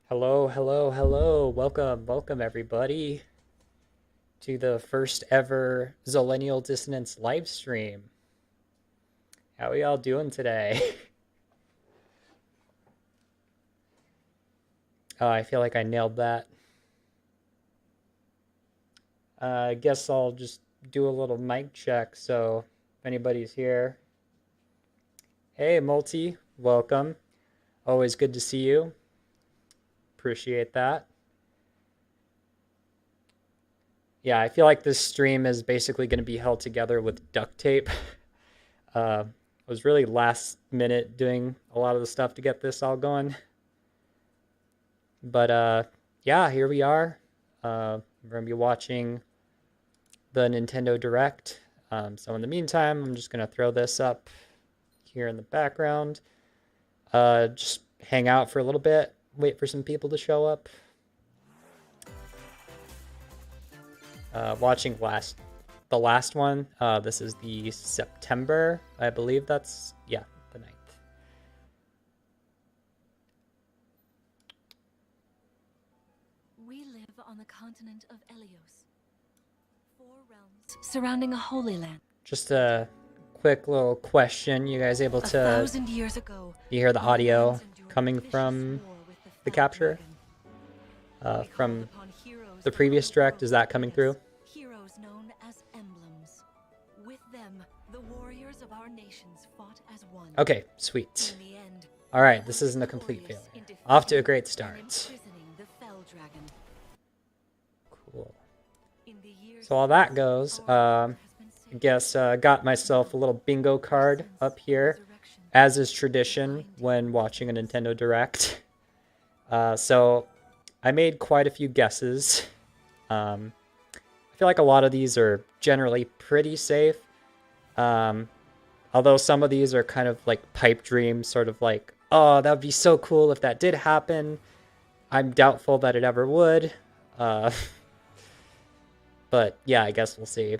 Hello, hello, hello. Welcome everybody to the first ever Zillennial Dissonance live stream. How are y'all doing today? Oh, I feel like I nailed that. I guess I'll just do a little mic check, so if anybody's here. Hey, Multi, welcome. Always good to see you. Appreciate that. Yeah, I feel like this stream is basically going to be held together with duct tape. I was really last minute doing a lot of the stuff to get this all going. But yeah, here we are. We're going to be watching the Nintendo Direct. So in the meantime, I'm just going to throw this up here in the background. Just hang out for a little bit, wait for some people to show up. Watching the last one. This is the September, I believe that's, yeah, the 9th. We live on the continent of Elios. 4 realms surrounding a holy land. Just a quick little question. You guys able to 1,000 years ago, you hear the our audio lands endured coming vicious from war with the fell capture dragon. We from called upon heroes the from previous the direct? world Is that to coming aid through? us, heroes known as emblems. With them, the warriors of our nations fought as one. Okay, sweet. In the end, All right, this isn't a complete failure. Off to a great start. The fell dragon. Cool. In the years So all that goes, I guess got myself a little bingo card up here, as is tradition when watching a Nintendo Direct. So I made quite a few guesses. I feel like a lot of these are generally pretty safe. Although some of these are kind of like pipe dreams, sort of like, oh, that would be so cool if that did happen. I'm doubtful that it ever would. But yeah, I guess we'll see.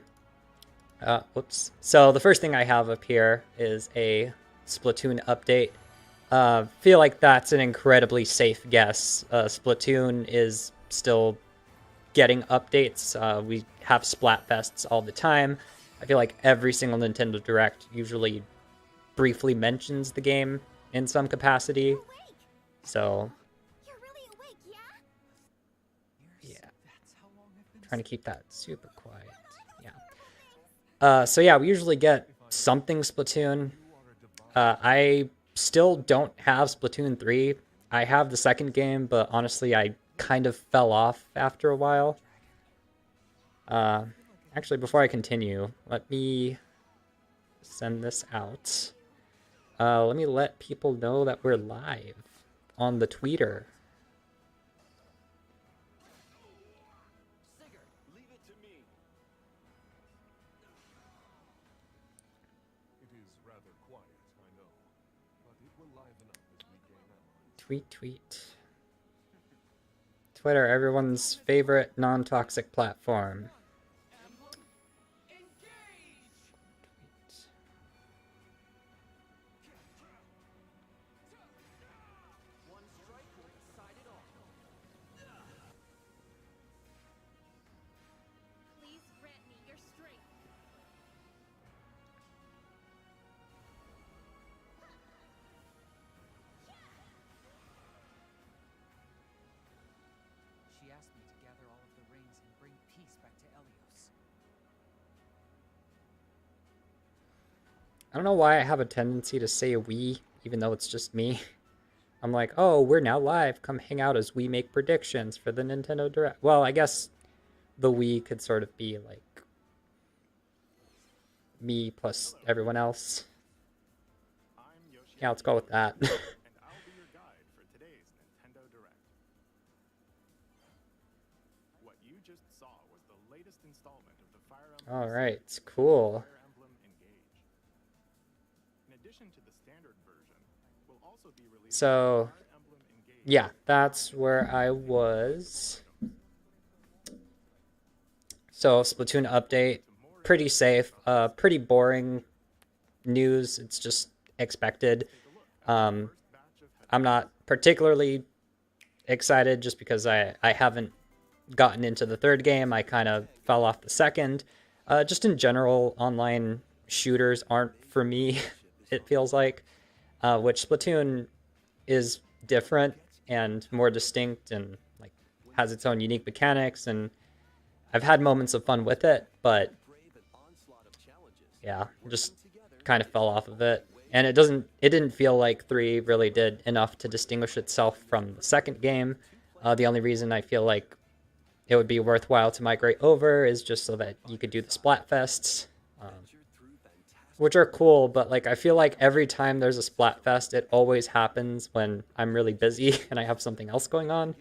Whoops. So the first thing I have up here is a Splatoon update. Feel like that's an incredibly safe guess. Splatoon is still getting updates. We have Splatfests all the time. I feel like every single Nintendo Direct usually briefly mentions the game in some capacity. So trying to keep that super quiet. Yeah. So yeah, we usually get something Splatoon. I still don't have Splatoon 3. I have the second game, but honestly, I kind of fell off after a while. Actually, before I continue, let me send this out. Let me let people know that we're live on the Tweeter. Tweet. Twitter, everyone's favorite non-toxic platform. I don't know why I have a tendency to say we, even though it's just me. I'm like, oh, we're now live. Come hang out as we make predictions for the Nintendo Direct. Well, I guess the we could sort of be like me plus everyone else. Yeah, let's go with that. All right, cool. So, yeah, that's where I was. So, Splatoon update, pretty safe, pretty boring news. It's just expected. I'm not particularly excited just because I haven't gotten into the third game. I kind of fell off the second. Just in general, online shooters aren't for me, it feels like, which Splatoon is different and more distinct and like has its own unique mechanics, and I've had moments of fun with it, but yeah, just kind of fell off of it. And it didn't feel like 3 really did enough to distinguish itself from the second game. The only reason I feel like it would be worthwhile to migrate over is just so that you could do the Splatfests, which are cool, but like I feel like every time there's a Splatfest, it always happens when I'm really busy and I have something else going on.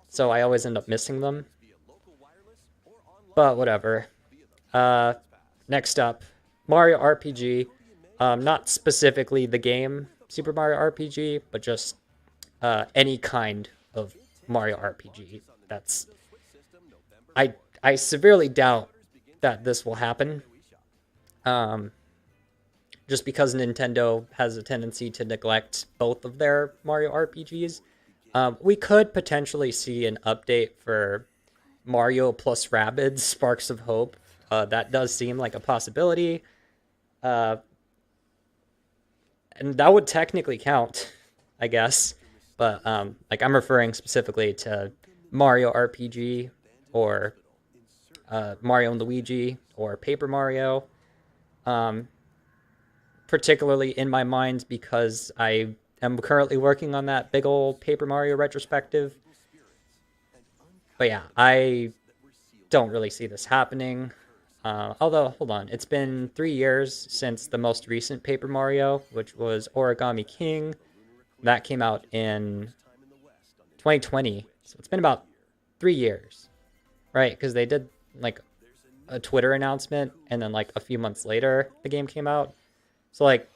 So I always end up missing them. But whatever. Next up, Mario RPG. Not specifically the game Super Mario RPG, but just any kind of Mario RPG. That's I severely doubt that this will happen. Just because Nintendo has a tendency to neglect both of their Mario RPGs. We could potentially see an update for Mario plus Rabbids Sparks of Hope. That does seem like a possibility. Uh, and that would technically count, I guess. But like I'm referring specifically to Mario RPG or Mario and Luigi or Paper Mario. Um, Particularly in my mind because I am currently working on that big old Paper Mario retrospective. But yeah, I don't really see this happening. Although, hold on, it's been 3 years since the most recent Paper Mario, which was Origami King. That came out in 2020, so it's been about 3 years, right? Because they did like a Twitter announcement, and then like a few months later, the game came out. So like,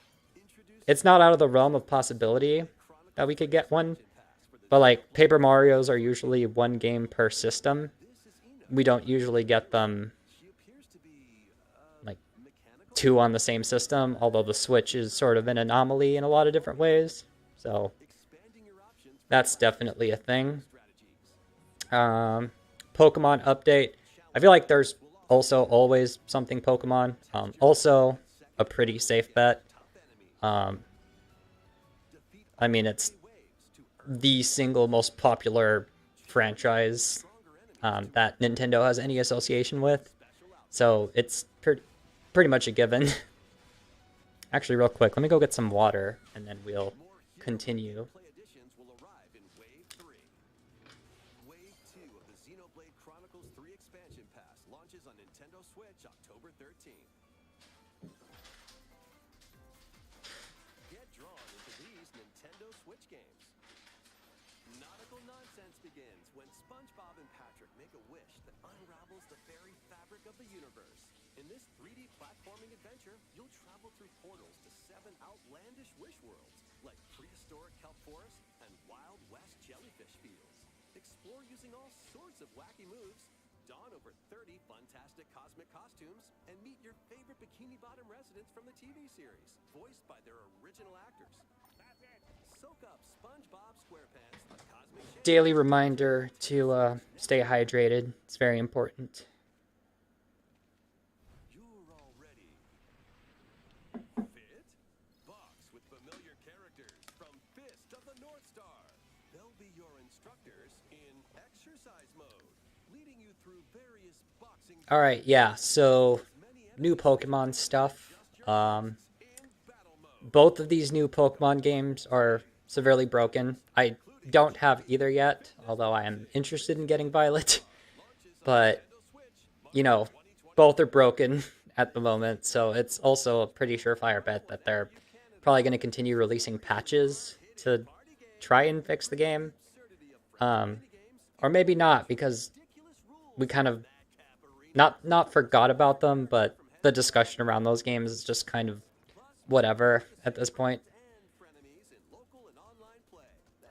it's not out of the realm of possibility that we could get one. But like, Paper Mario's are usually one game per system. We don't usually get them like two on the same system, although the Switch is sort of an anomaly in a lot of different ways. So that's definitely a thing. Pokemon update. I feel like there's also always something Pokemon. Also, a pretty safe bet. Um, I mean, it's the single most popular franchise that Nintendo has any association with. So it's pretty much a given. Actually, real quick, let me go get some water and then we'll continue. Daily reminder to stay hydrated. It's very important. All right, yeah. So new Pokemon stuff. Both of these new Pokemon games are severely broken. I don't have either yet, although I am interested in getting Violet. But, you know, both are broken at the moment, so it's also a pretty surefire bet that they're probably going to continue releasing patches to try and fix the game. Um, or maybe not, because we kind of not forgot about them, but the discussion around those games is just kind of whatever at this point.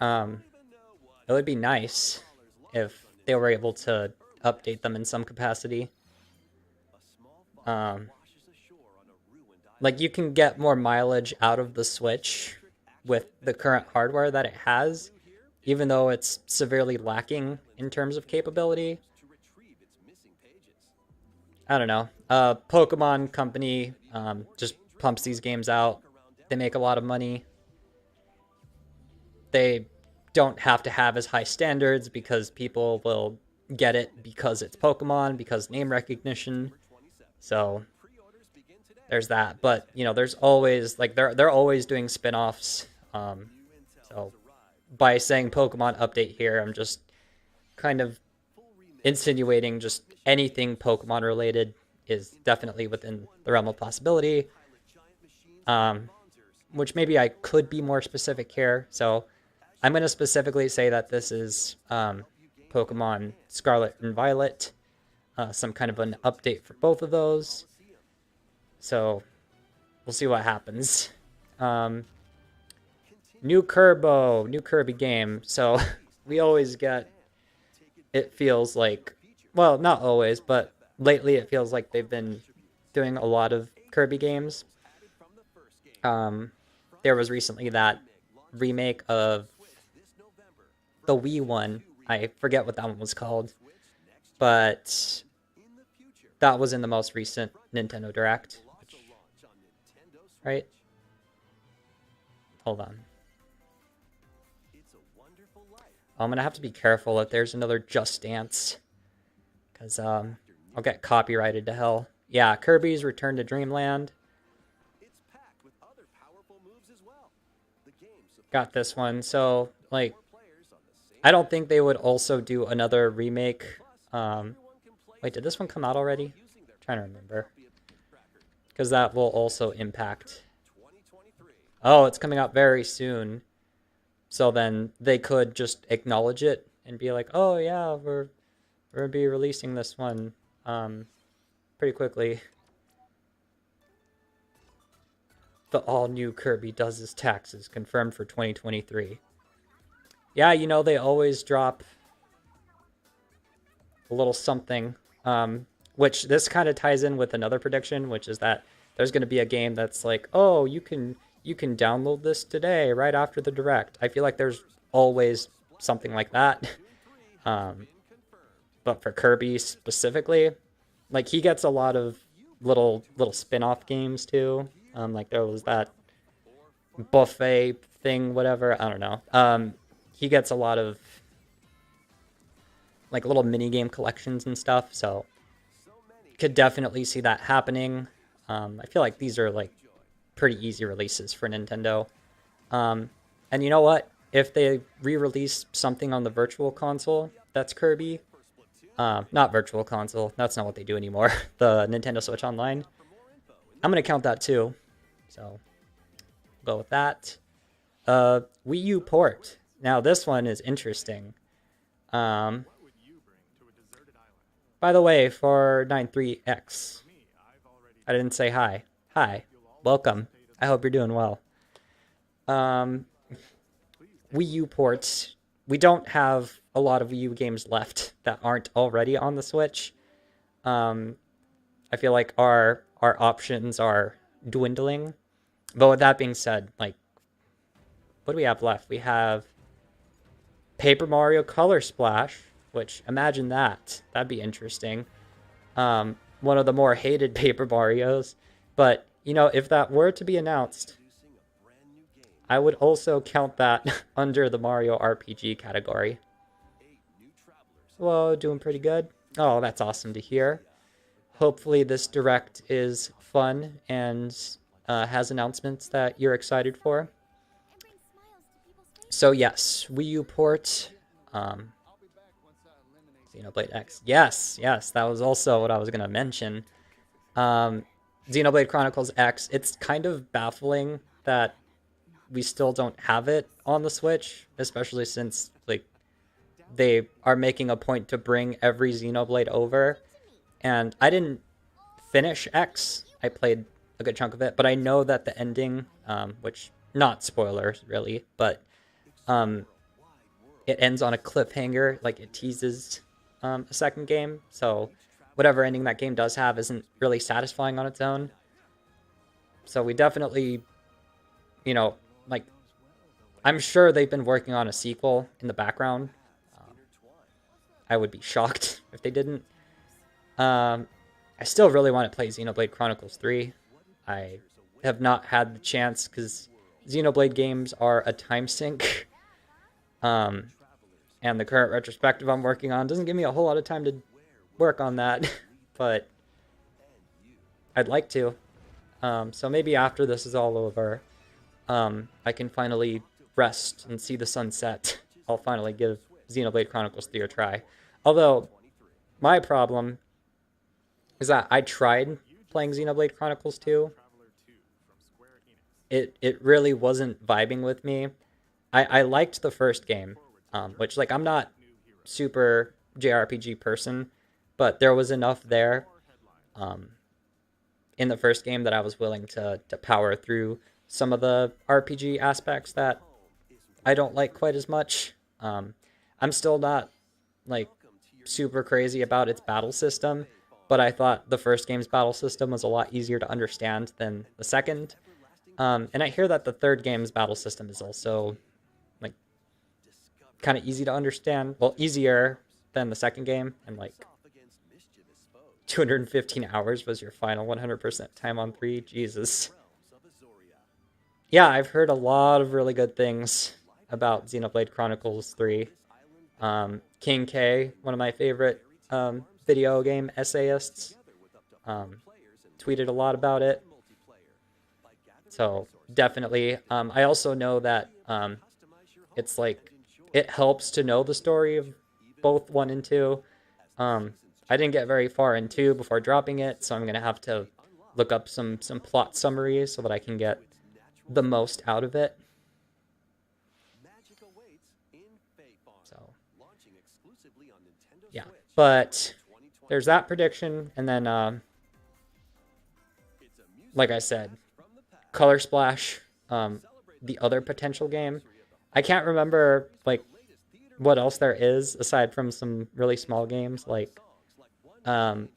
Um, it would be nice if they were able to update them in some capacity. Um, like you can get more mileage out of the Switch with the current hardware that it has, even though it's severely lacking in terms of capability. I don't know. Pokemon Company just pumps these games out. They make a lot of money. They don't have to have as high standards because people will get it because it's Pokemon, because name recognition. So there's that. But you know, there's always like they're always doing spin-offs. So by saying Pokemon update here, I'm just kind of insinuating just anything Pokemon related is definitely within the realm of possibility. Which maybe I could be more specific here. So I'm going to specifically say that this is Pokemon Scarlet and Violet, some kind of an update for both of those. So we'll see what happens. New Kirby game. So we always get, it feels like, well, not always, but lately it feels like they've been doing a lot of Kirby games. There was recently that remake of the Wii one. I forget what that one was called, but that was in the most recent Nintendo Direct. Right? Hold on. I'm gonna have to be careful if there's another Just Dance, because I'll get copyrighted to hell. Yeah, Kirby's Return to Dreamland. Got this one. So, like, I don't think they would also do another remake. Wait, did this one come out already? I'm trying to remember. Because that will also impact. Oh, it's coming out very soon. So then they could just acknowledge it and be like, oh yeah, we're gonna be releasing this one pretty quickly. The all-new Kirby does his taxes, confirmed for 2023. Yeah, you know, they always drop a little something, which this kind of ties in with another prediction, which is that there's going to be a game that's like, oh, you can download this today right after the Direct. I feel like there's always something like that. But for Kirby specifically, like, he gets a lot of little spin-off games too. Like there was that buffet thing, whatever, I don't know. He gets a lot of like little mini game collections and stuff, so could definitely see that happening. I feel like these are like pretty easy releases for Nintendo. And you know what? If they re-release something on the Virtual Console that's Kirby, not Virtual Console, that's not what they do anymore, the Nintendo Switch Online, I'm going to count that too. So, go with that. Wii U port. Now, this one is interesting. By the way, for 93X, I didn't say hi. Hi. Welcome. I hope you're doing well. Wii U ports. We don't have a lot of Wii U games left that aren't already on the Switch. I feel like our options are dwindling. But with that being said, like, what do we have left? We have Paper Mario Color Splash, which, imagine that. That'd be interesting. One of the more hated Paper Marios. But, you know, if that were to be announced, I would also count that under the Mario RPG category. Whoa, doing pretty good. Oh, that's awesome to hear. Hopefully this Direct is fun and has announcements that you're excited for. So yes, Wii U port, Xenoblade X. Yes, that was also what I was going to mention. Xenoblade Chronicles X, it's kind of baffling that we still don't have it on the Switch, especially since like they are making a point to bring every Xenoblade over. And I didn't finish X. I played a good chunk of it, but I know that the ending, which, not spoilers really, but it ends on a cliffhanger, like it teases a second game, so whatever ending that game does have isn't really satisfying on its own. So we definitely, you know, like, I'm sure they've been working on a sequel in the background. I would be shocked if they didn't. I still really want to play Xenoblade Chronicles 3. I have not had the chance because Xenoblade games are a time sink. And the current retrospective I'm working on doesn't give me a whole lot of time to work on that, but I'd like to. So maybe after this is all over, I can finally rest and see the sunset. I'll finally give Xenoblade Chronicles 3 a try. Although, my problem is that I tried playing Xenoblade Chronicles 2. It really wasn't vibing with me. I liked the first game, which, like, I'm not super JRPG person, but there was enough there in the first game that I was willing to power through some of the RPG aspects that I don't like quite as much. I'm still not, like, super crazy about its battle system, but I thought the first game's battle system was a lot easier to understand than the second. And I hear that the third game's battle system is also, like, kind of easy to understand. Well, easier than the second game, and like 215 hours was your final 100% time on 3. Jesus. Yeah, I've heard a lot of really good things about Xenoblade Chronicles 3. King K, one of my favorite video game essayists, tweeted a lot about it. So definitely. I also know that it's like it helps to know the story of both 1 and 2. I didn't get very far in 2 before dropping it, so I'm gonna have to look up some plot summaries so that I can get the most out of it. So yeah, but there's that prediction, and then like I said, Color Splash, the other potential game. I can't remember like what else there is aside from some really small games like um,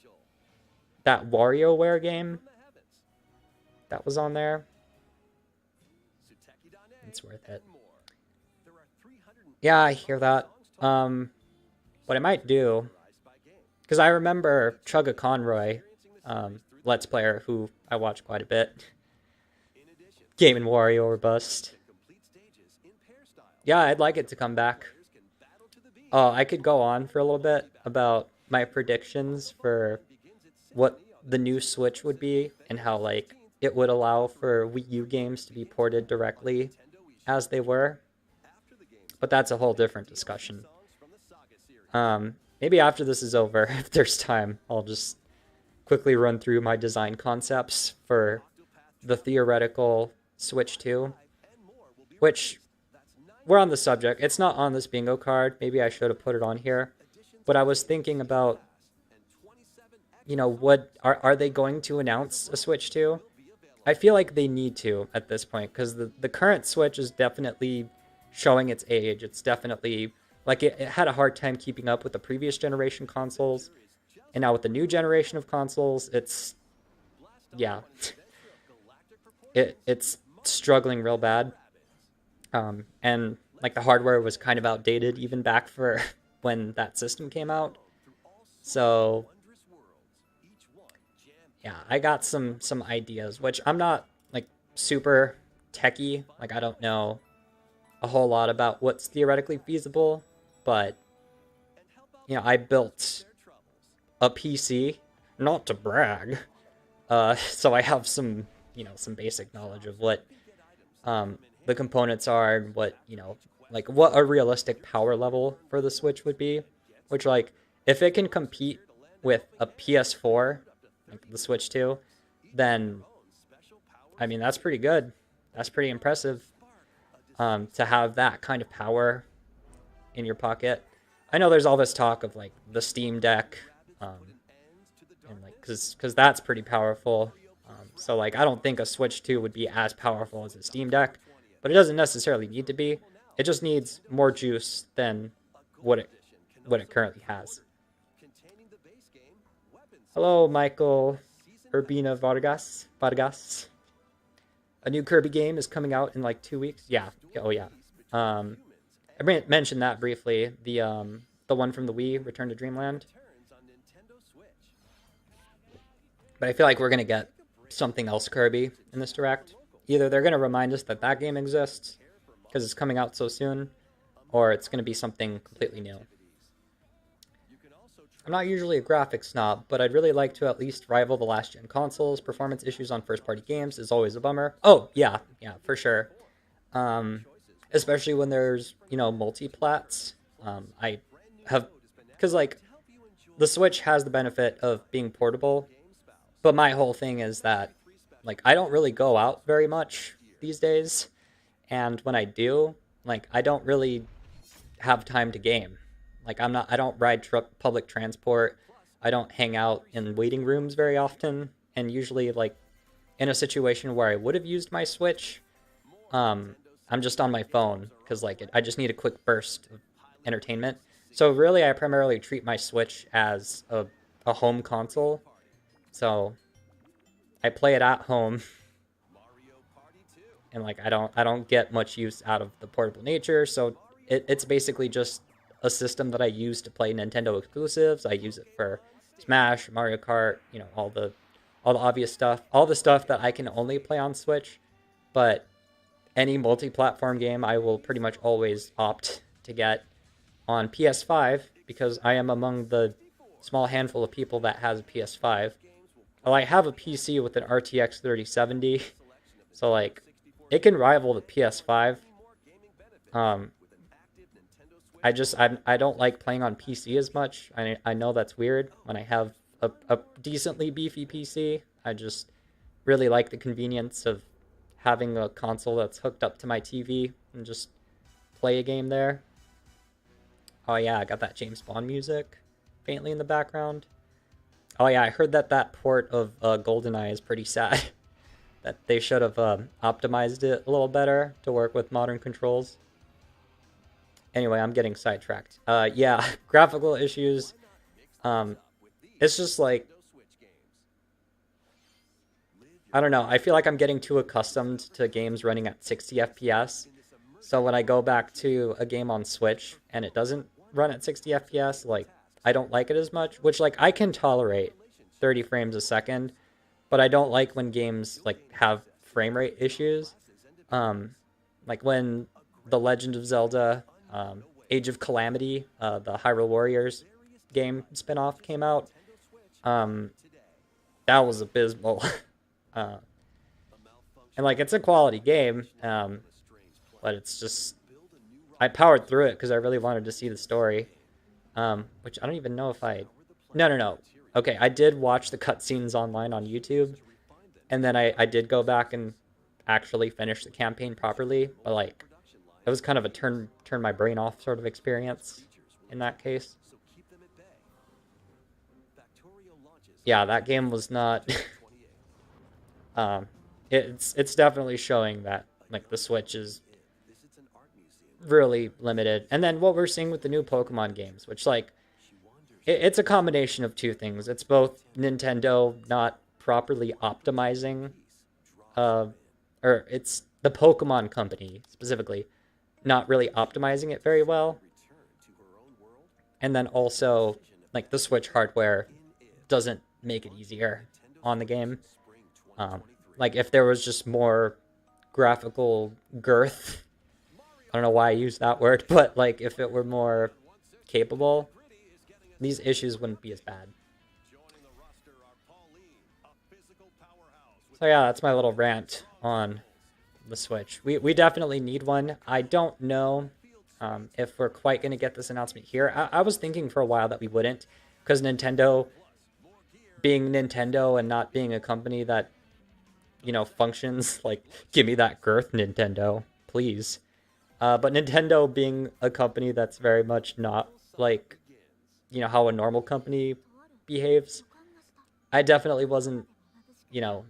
that WarioWare game that was on there. It's worth it. Yeah, I hear that. What I might do, because I remember Chugga Conroy, Let's Player, who I watch quite a bit. Game and Wario or bust. Yeah, I'd like it to come back. I could go on for a little bit about my predictions for what the new Switch would be and how like it would allow for Wii U games to be ported directly as they were. But that's a whole different discussion. Maybe after this is over, if there's time, I'll just quickly run through my design concepts for the theoretical Switch 2, which we're on the subject. It's not on this bingo card. Maybe I should have put it on here. But I was thinking about, you know, what are they going to announce a Switch 2? I feel like they need to at this point because the current Switch is definitely showing its age. It's definitely like it had a hard time keeping up with the previous generation consoles, and now with the new generation of consoles, it's yeah, it's struggling real bad. And like the hardware was kind of outdated even back for when that system came out. So yeah, I got some ideas, which I'm not like super techie. Like I don't know a whole lot about what's theoretically feasible, but you know, I built a PC, not to brag. So I have some, you know, some basic knowledge of what the components are and what, you know, like what a realistic power level for the Switch would be, which like if it can compete with a PS4, like the Switch 2, then I mean that's pretty good. That's pretty impressive to have that kind of power in your pocket. I know there's all this talk of like the Steam Deck, and like because that's pretty powerful. So like I don't think a Switch 2 would be as powerful as a Steam Deck, but it doesn't necessarily need to be. It just needs more juice than what it currently has. Hello, Michael Urbina Vargas. A new Kirby game is coming out in like 2 weeks. Yeah. Oh yeah. I mentioned that briefly. The one from the Wii, Return to Dreamland. But I feel like we're gonna get something else Kirby in this direct. Either they're gonna remind us that that game exists because it's coming out so soon, or it's gonna be something completely new. I'm not usually a graphics snob, but I'd really like to at least rival the last gen consoles. Performance issues on first party games is always a bummer. Oh yeah, for sure. Especially when there's, you know, multi-plats. I have, because like the Switch has the benefit of being portable, but my whole thing is that like I don't really go out very much these days, and when I do, like I don't really have time to game. Like I don't ride public transport. I don't hang out in waiting rooms very often, and usually like in a situation where I would have used my Switch, I'm just on my phone because like I just need a quick burst of entertainment. So really, I primarily treat my Switch as a home console. So I play it at home, and like I don't get much use out of the portable nature. So it's basically just a system that I use to play Nintendo exclusives. I use it for Smash, Mario Kart, you know, all the obvious stuff, all the stuff that I can only play on Switch. But any multi-platform game, I will pretty much always opt to get on PS5 because I am among the small handful of people that has a PS5. Well, I have a PC with an RTX 3070, so like it can rival the PS5. Um, I don't like playing on PC as much. I know that's weird when I have a decently beefy PC. I just really like the convenience of having a console that's hooked up to my TV and just play a game there. Oh yeah, I got that James Bond music faintly in the background. Oh yeah, I heard that that port of GoldenEye is pretty sad. That they should have optimized it a little better to work with modern controls. Anyway, I'm getting sidetracked. Yeah, graphical issues. Um, it's just like I don't know. I feel like I'm getting too accustomed to games running at 60 FPS. So when I go back to a game on Switch and it doesn't run at 60 FPS, like I don't like it as much, which like I can tolerate 30 frames a second, but I don't like when games like have frame rate issues. Like when The Legend of Zelda Age of Calamity, the Hyrule Warriors game spinoff came out. Um, that was abysmal. uh, and like it's a quality game, but it's just I powered through it because I really wanted to see the story. Which I don't even know if I. No, no, no. Okay, I did watch the cutscenes online on YouTube, and then I did go back and actually finish the campaign properly. But like, it was kind of a turn my brain off sort of experience in that case. Yeah, that game was not. um, it's definitely showing that like the Switch is really limited. And then what we're seeing with the new Pokemon games, which like it's a combination of two things. It's both Nintendo not properly optimizing, uh, or it's the Pokemon company specifically not really optimizing it very well, and then also like the Switch hardware doesn't make it easier on the game. Um, like if there was just more graphical girth, I don't know why I used that word, but like if it were more capable, these issues wouldn't be as bad. So yeah, that's my little rant on the Switch. We definitely need one. I don't know if we're quite going to get this announcement here. I was thinking for a while that we wouldn't, because Nintendo, being Nintendo and not being a company that, you know, functions, like, give me that girth, Nintendo, please. But Nintendo being a company that's very much not like, you know, how a normal company behaves, I definitely wasn't, you know,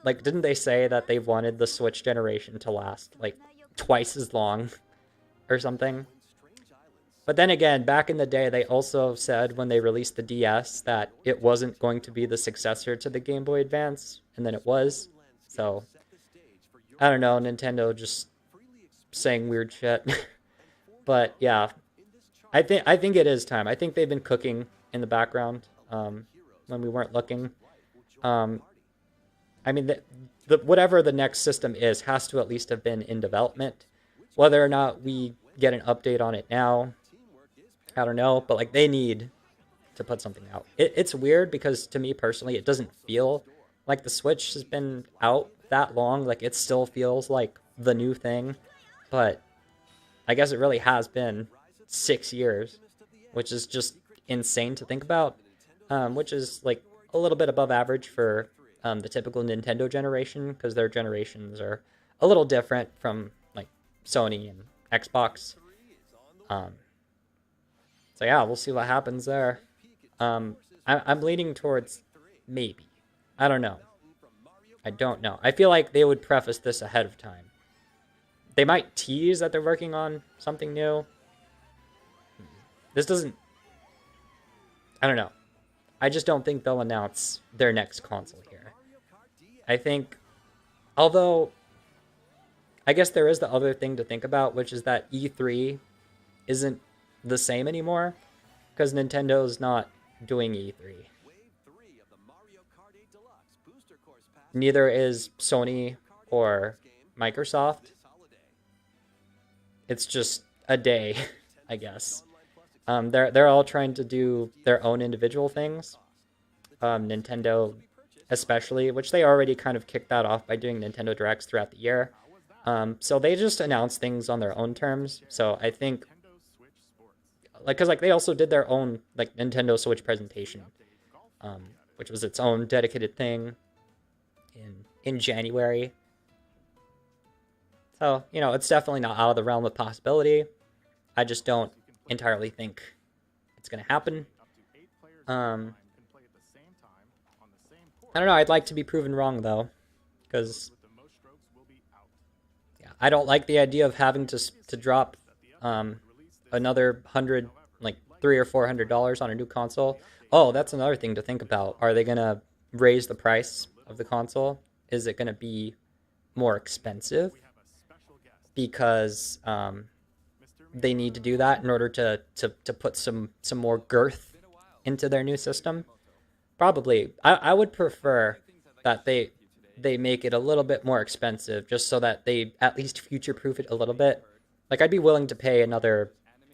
like, didn't they say that they wanted the Switch generation to last, like, twice as long or something? But then again, back in the day, they also said when they released the DS that it wasn't going to be the successor to the Game Boy Advance, and then it was. So, I don't know, Nintendo just saying weird shit. But yeah, I think it is time. I think they've been cooking in the background when we weren't looking. Um, I mean, the whatever the next system is has to at least have been in development. Whether or not we get an update on it now, I don't know. But like, they need to put something out. It's weird because to me personally, it doesn't feel like the Switch has been out that long. Like it still feels like the new thing, but I guess it really has been 6 years, which is just insane to think about. Which is like a little bit above average for the typical Nintendo generation, because their generations are a little different from like Sony and Xbox. Um, so yeah, we'll see what happens there. I'm leaning towards maybe. I don't know. I don't know. I feel like they would preface this ahead of time. They might tease that they're working on something new. This doesn't. I don't know. I just don't think they'll announce their next console here. I think, although, I guess there is the other thing to think about, which is that E3 isn't the same anymore because Nintendo's not doing E3. Neither is Sony or Microsoft. It's just a day, I guess. They're all trying to do their own individual things. Nintendo, especially, which they already kind of kicked that off by doing Nintendo Directs throughout the year. So they just announce things on their own terms. So I think, like, cause like they also did their own like Nintendo Switch presentation, which was its own dedicated thing in January. So you know, it's definitely not out of the realm of possibility. I just don't entirely think it's gonna happen. Um, I don't know. I'd like to be proven wrong though, because yeah, I don't like the idea of having to drop another hundred, like $300 or $400 on a new console. Oh, that's another thing to think about. Are they gonna raise the price of the console? Is it gonna be more expensive because they need to do that in order to put some more girth into their new system? Probably. I would prefer that they make it a little bit more expensive just so that they at least future proof it a little bit. Like I'd be willing to pay another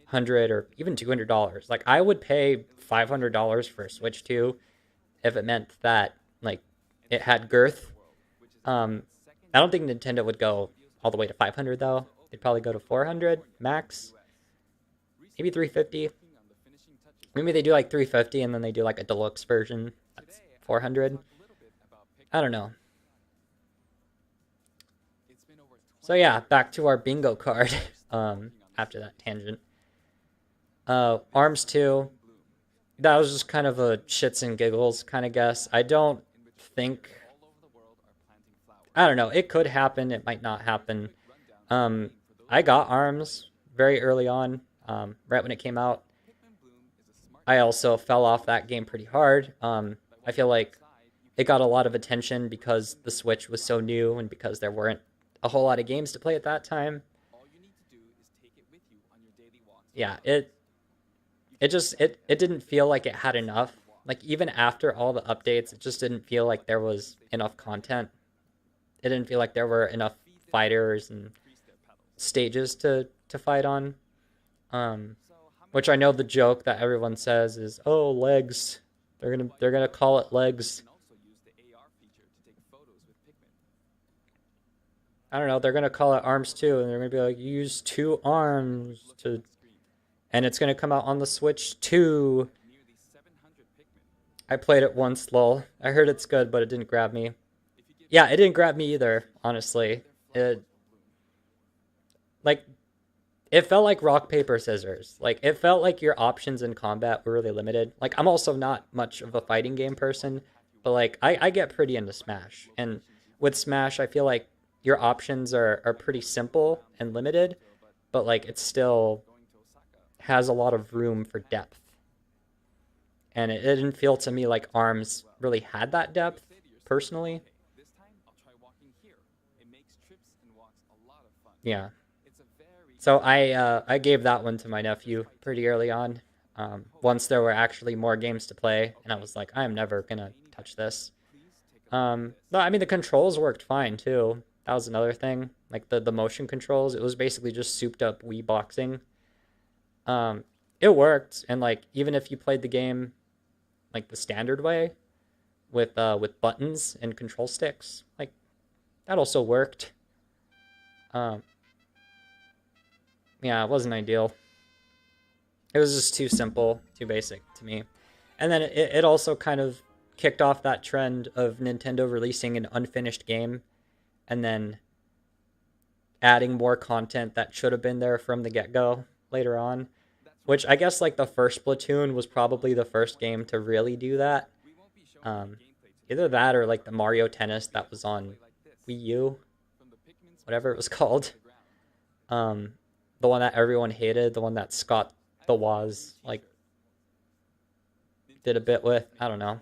100 or even $200. Like I would pay $500 for a Switch 2 if it meant that like it had girth. I don't think Nintendo would go all the way to 500 though. They'd probably go to 400 max, maybe 350. Maybe they do like 350 and then they do like a deluxe version. That's 400. I don't know. So yeah, back to our bingo card. After that tangent. Arms 2. That was just kind of a shits and giggles kind of guess. I don't think. I don't know. It could happen. It might not happen. I got Arms very early on, right when it came out. I also fell off that game pretty hard. I feel like it got a lot of attention because the Switch was so new and because there weren't a whole lot of games to play at that time. Yeah, it didn't feel like it had enough. Like even after all the updates, it just didn't feel like there was enough content. It didn't feel like there were enough fighters and stages to fight on. Which I know the joke that everyone says is, "Oh, legs. They're gonna call it legs." I don't know. They're gonna call it arms too, and they're gonna be like, "Use 2 arms to," and it's gonna come out on the Switch too. I played it once, lol. I heard it's good, but it didn't grab me. Yeah, it didn't grab me either. Honestly, it like it felt like rock paper scissors. Like it felt like your options in combat were really limited. Like I'm also not much of a fighting game person, but like I get pretty into Smash, and with Smash I feel like your options are pretty simple and limited, but like it still has a lot of room for depth. And it didn't feel to me like Arms really had that depth personally. Yeah. So I gave that one to my nephew pretty early on. Once there were actually more games to play, and I was like, I'm never gonna touch this. No, I mean the controls worked fine too. That was another thing. Like the motion controls, it was basically just souped up Wii boxing. It worked, and like even if you played the game like the standard way with buttons and control sticks, like that also worked. Um, yeah, it wasn't ideal. It was just too simple, too basic to me. And then it also kind of kicked off that trend of Nintendo releasing an unfinished game and then adding more content that should have been there from the get-go later on. Which I guess like the first Splatoon was probably the first game to really do that. Um, Either that or like the Mario Tennis that was on Wii U, whatever it was called. Um, the one that everyone hated, the one that Scott the Woz like did a bit with. I don't know.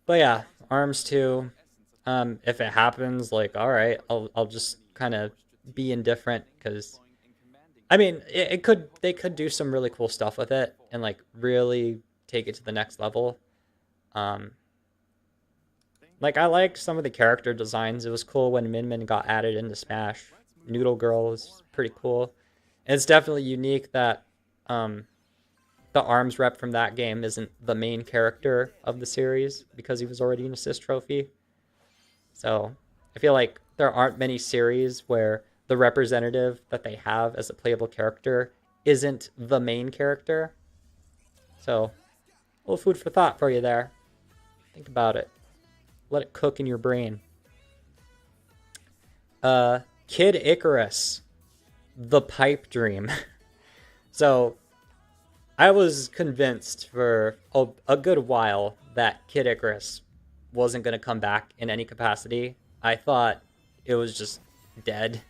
But yeah, Arms 2. If it happens, like all right, I'll just kind of be indifferent because I mean, it could they could do some really cool stuff with it and like really take it to the next level. Um, like I liked some of the character designs. It was cool when Min Min got added into Smash. Noodle Girl is pretty cool. And it's definitely unique that um, the arms rep from that game isn't the main character of the series because he was already an assist trophy. So I feel like there aren't many series where the representative that they have as a playable character isn't the main character. So, a little food for thought for you there. Think about it. Let it cook in your brain. Kid Icarus, the pipe dream. So, I was convinced for a good while that Kid Icarus wasn't going to come back in any capacity. I thought it was just dead.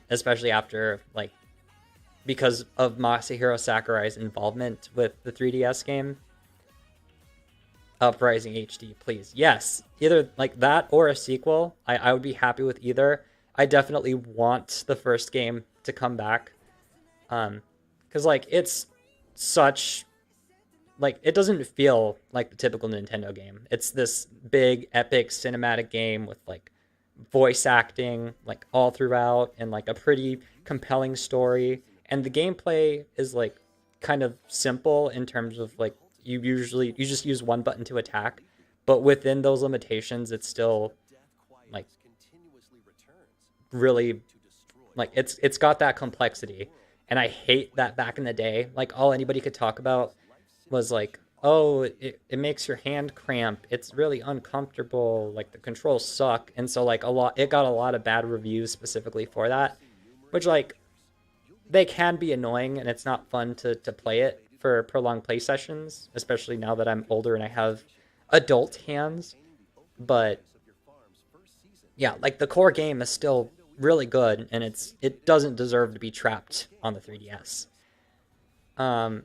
Especially after like because of Masahiro Sakurai's involvement with the 3DS game. Uprising HD, please. Yes, either like that or a sequel. I would be happy with either. I definitely want the first game to come back. Because like it's such like it doesn't feel like the typical Nintendo game. It's this big epic cinematic game with like voice acting like all throughout and like a pretty compelling story, and the gameplay is like kind of simple in terms of like you just use one button to attack, but within those limitations it's still like really like it's got that complexity. And I hate that back in the day like all anybody could talk about was like, oh, it makes your hand cramp, it's really uncomfortable, like the controls suck. And so like it got a lot of bad reviews specifically for that, which like they can be annoying and it's not fun to play it for prolonged play sessions, especially now that I'm older and I have adult hands. But yeah, like the core game is still really good and it doesn't deserve to be trapped on the 3DS. Um,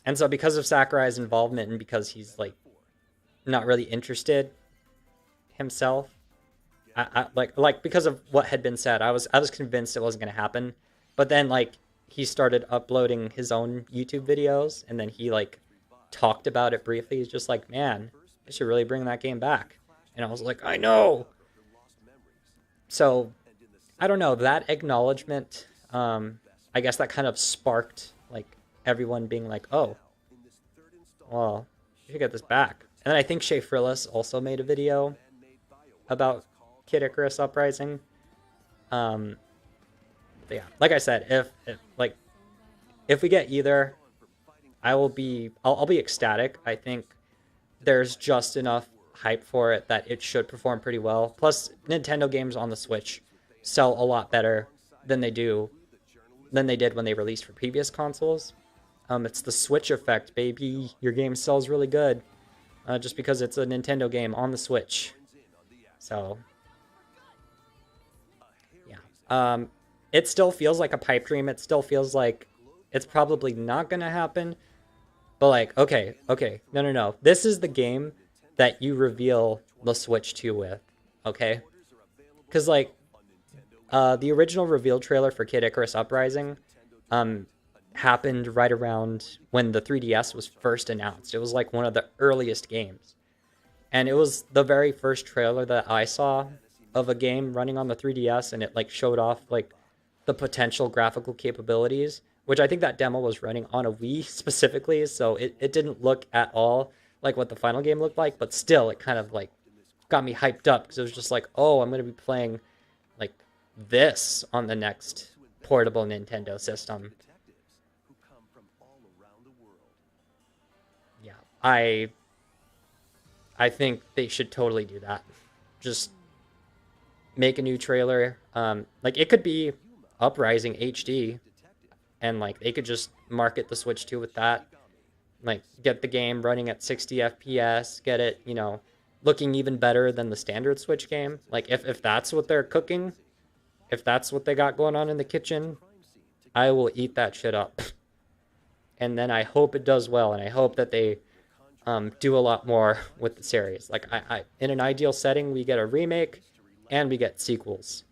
and so because of Sakurai's involvement and because he's like not really interested himself, like because of what had been said, I was convinced it wasn't going to happen. But then like he started uploading his own YouTube videos and then he like talked about it briefly. He's just like, man, I should really bring that game back. And I was like, I know. So I don't know, that acknowledgement. I guess that kind of sparked like everyone being like, oh, well, you should get this back. And then I think Shay Frillis also made a video about Kid Icarus Uprising. Um, yeah, like I said, if we get either, I'll be ecstatic. I think there's just enough hype for it that it should perform pretty well. Plus, Nintendo games on the Switch sell a lot better than they did when they released for previous consoles. It's the Switch effect, baby. Your game sells really good, just because it's a Nintendo game on the Switch. So, yeah. It still feels like a pipe dream. It still feels like it's probably not gonna happen. But like, okay, no. This is the game that you reveal the Switch 2 with, okay? Because like, the original reveal trailer for Kid Icarus Uprising, happened right around when the 3DS was first announced. It was like one of the earliest games. And it was the very first trailer that I saw of a game running on the 3DS, and it like showed off like the potential graphical capabilities, which I think that demo was running on a Wii specifically, so it didn't look at all like what the final game looked like, but still it kind of like got me hyped up because it was just like, oh, I'm gonna be playing like this on the next portable Nintendo system. Yeah, I think they should totally do that. Just make a new trailer. Like it could be Uprising HD, and like they could just market the Switch 2 with that. Like get the game running at 60 FPS, get it, looking even better than the standard Switch game. Like if that's what they're cooking, if that's what they got going on in the kitchen, I will eat that shit up. And then I hope it does well, and I hope that they do a lot more with the series. Like in an ideal setting, we get a remake and we get sequels.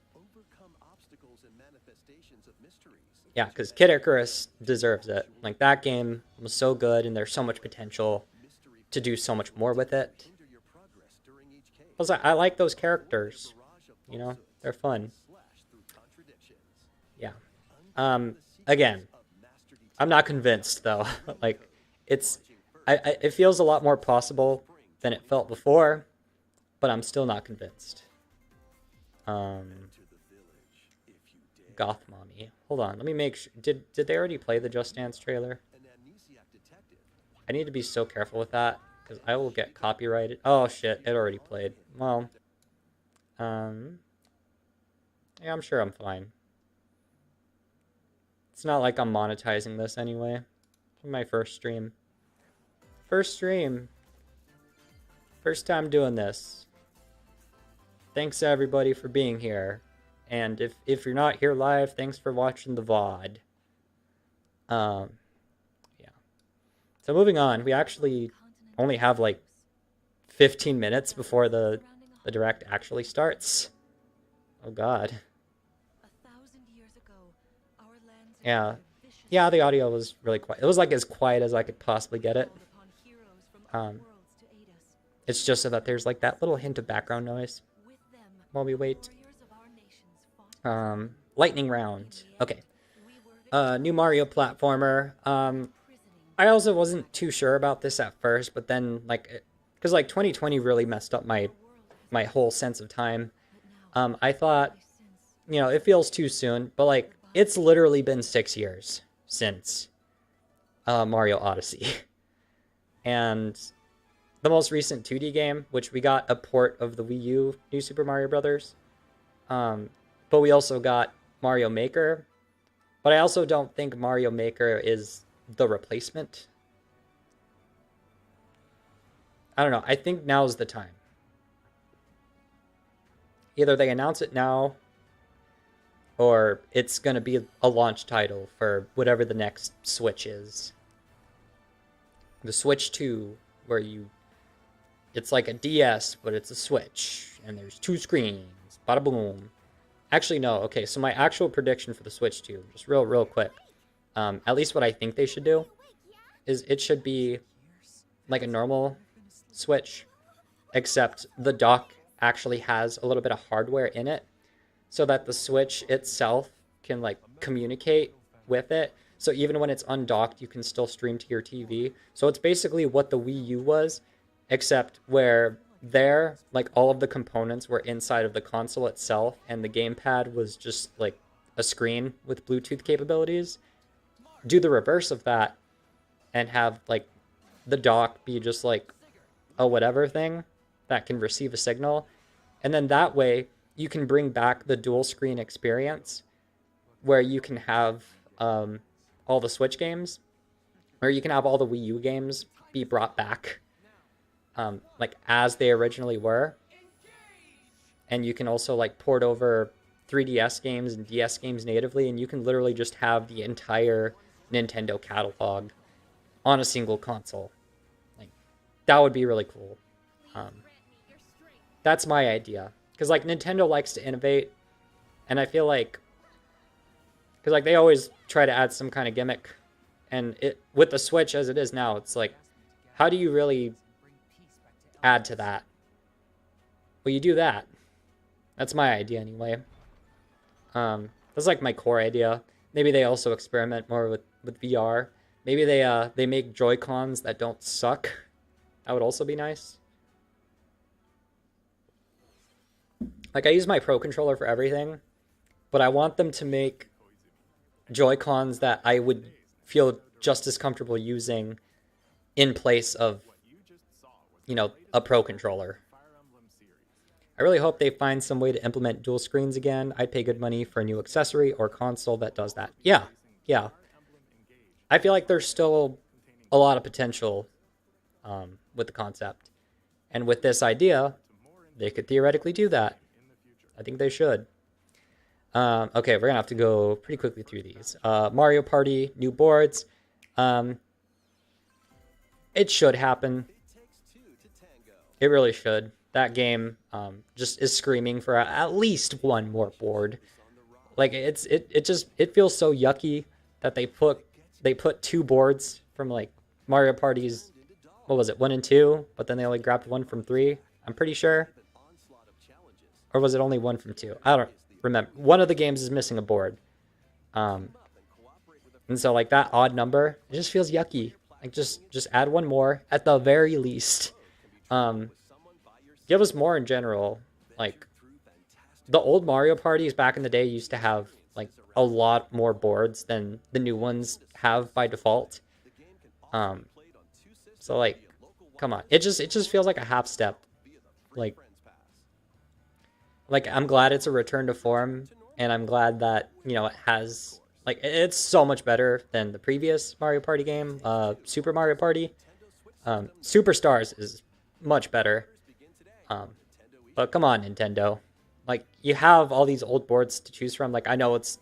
Yeah, because Kid Icarus deserves it. Like, that game was so good, and there's so much potential to do so much more with it. Plus, I like those characters. You know, they're fun. Yeah. Again, I'm not convinced though. Like, it's, it feels a lot more possible than it felt before, but I'm still not convinced. Goth Mommy. Hold on, let me make sure. Did they already play the Just Dance trailer? I need to be so careful with that because I will get copyrighted. Oh shit, it already played. Well, um, yeah, I'm sure I'm fine. It's not like I'm monetizing this anyway. My first stream. First stream. First time doing this. Thanks everybody for being here. And if you're not here live, thanks for watching the VOD. Yeah. So moving on, we actually only have like 15 minutes before the direct actually starts. Oh god. Yeah. Yeah, the audio was really quiet. It was like as quiet as I could possibly get it. It's just so that there's like that little hint of background noise while we wait. Lightning round. Okay. New Mario platformer. I also wasn't too sure about this at first, but then like, because like 2020 really messed up my whole sense of time. I thought, you know, it feels too soon, but like it's literally been 6 years since Mario Odyssey, and the most recent 2D game, which we got a port of the Wii U New Super Mario Brothers, but we also got Mario Maker. But I also don't think Mario Maker is the replacement. I don't know. I think now's the time. Either they announce it now, or it's going to be a launch title for whatever the next Switch is. The Switch 2, where it's like a DS, but it's a Switch, and there's 2 screens. Bada boom. Actually, no. Okay, so my actual prediction for the Switch 2, just real quick. At least what I think they should do is it should be like a normal Switch, except the dock actually has a little bit of hardware in it, so that the Switch itself can like communicate with it. So even when it's undocked, you can still stream to your TV. So it's basically what the Wii U was, except where there, like all of the components were inside of the console itself, and the gamepad was just like a screen with Bluetooth capabilities. Do the reverse of that and have like the dock be just like a whatever thing that can receive a signal, and then that way you can bring back the dual screen experience where you can have all the Switch games, or you can have all the Wii U games be brought back like as they originally were, and you can also like port over 3DS games and DS games natively, and you can literally just have the entire Nintendo catalog on a single console. Like, that would be really cool. That's my idea, because like Nintendo likes to innovate, and I feel like, because like they always try to add some kind of gimmick, and it with the Switch as it is now, it's like, how do you really add to that? Well, you do that. That's my idea anyway. That's like my core idea. Maybe they also experiment more with VR. Maybe they make Joy-Cons that don't suck. That would also be nice. Like, I use my Pro Controller for everything, but I want them to make Joy-Cons that I would feel just as comfortable using in place of, you know, a Pro Controller. I really hope they find some way to implement dual screens again. I'd pay good money for a new accessory or console that does that. Yeah. I feel like there's still a lot of potential with the concept. And with this idea, they could theoretically do that. I think they should. Okay, we're going to have to go pretty quickly through these. Mario Party, new boards. It should happen. It really should. That game just is screaming for at least one more board. Like it feels so yucky that they put two boards from like Mario Party's, what was it, 1 and 2, but then they only grabbed one from 3. I'm pretty sure, or was it only one from 2? I don't remember. One of the games is missing a board, and so like that odd number, it just feels yucky. Like just add one more at the very least. Give us more in general. Like the old Mario parties back in the day used to have like a lot more boards than the new ones have by default. So like, come on, it just feels like a half step. Like I'm glad it's a return to form, and I'm glad that it has like it's so much better than the previous Mario Party game, Super Mario Party. Superstars is much better. But come on, Nintendo. Like, you have all these old boards to choose from. Like, I know it's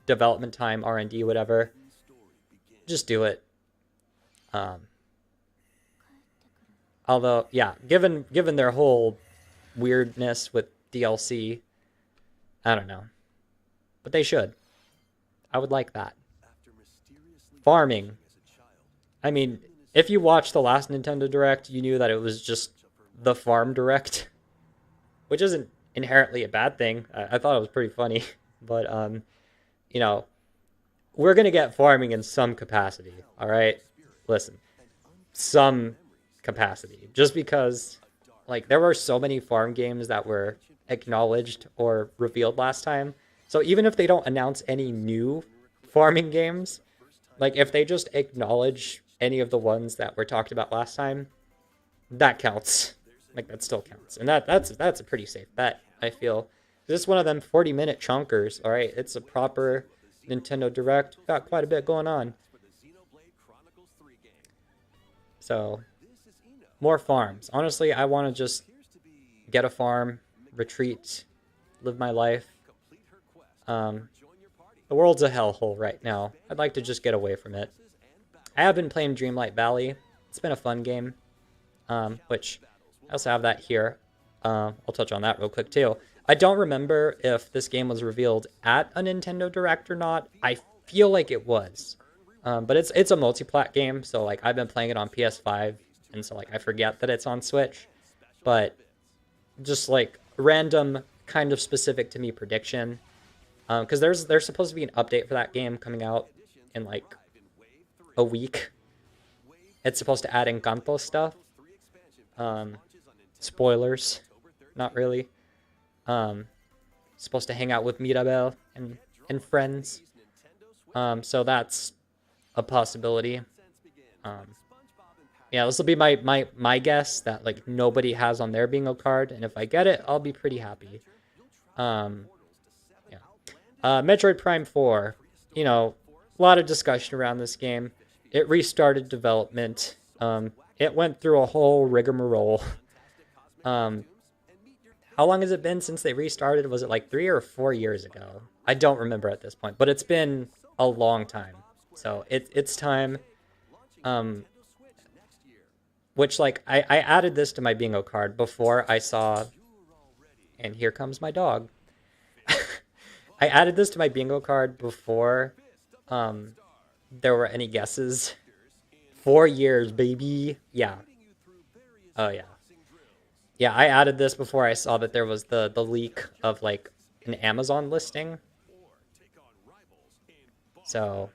development time, R&D, whatever. Just do it. Although, yeah, given their whole weirdness with DLC, I don't know. But they should. I would like that. Farming. I mean, if you watched the last Nintendo Direct, you knew that it was just the farm direct, which isn't inherently a bad thing. I thought it was pretty funny, but we're gonna get farming in some capacity. All right, listen, some capacity. Just because, like, there were so many farm games that were acknowledged or revealed last time. So even if they don't announce any new farming games, like if they just acknowledge any of the ones that were talked about last time, that counts. Like, that still counts. And that's a pretty safe bet, I feel. This is one of them 40-minute chunkers, all right? It's a proper Nintendo Direct. Got quite a bit going on. So, more farms. Honestly, I want to just get a farm, retreat, live my life. The world's a hellhole right now. I'd like to just get away from it. I have been playing Dreamlight Valley. It's been a fun game, which I also have that here. I'll touch on that real quick too. I don't remember if this game was revealed at a Nintendo Direct or not. I feel like it was, but it's a multi-plat game, so like I've been playing it on PS5, and so like I forget that it's on Switch. But just like random, kind of specific to me prediction, because there's supposed to be an update for that game coming out in like a week. It's supposed to add Encanto stuff. Spoilers, not really. Supposed to hang out with Mirabel and friends. So that's a possibility. Yeah, this will be my guess that like nobody has on their bingo card, and if I get it, I'll be pretty happy. Yeah. Metroid Prime 4. A lot of discussion around this game. It restarted development. It went through a whole rigmarole. How long has it been since they restarted? Was it like 3 or 4 years ago? I don't remember at this point, but it's been a long time. So it's time. Which, like, I added this to my bingo card before I saw, and here comes my dog. I added this to my bingo card before there were any guesses. 4 years, baby. Yeah. Oh, yeah. Yeah, I added this before I saw that there was the leak of, like, an Amazon listing. So,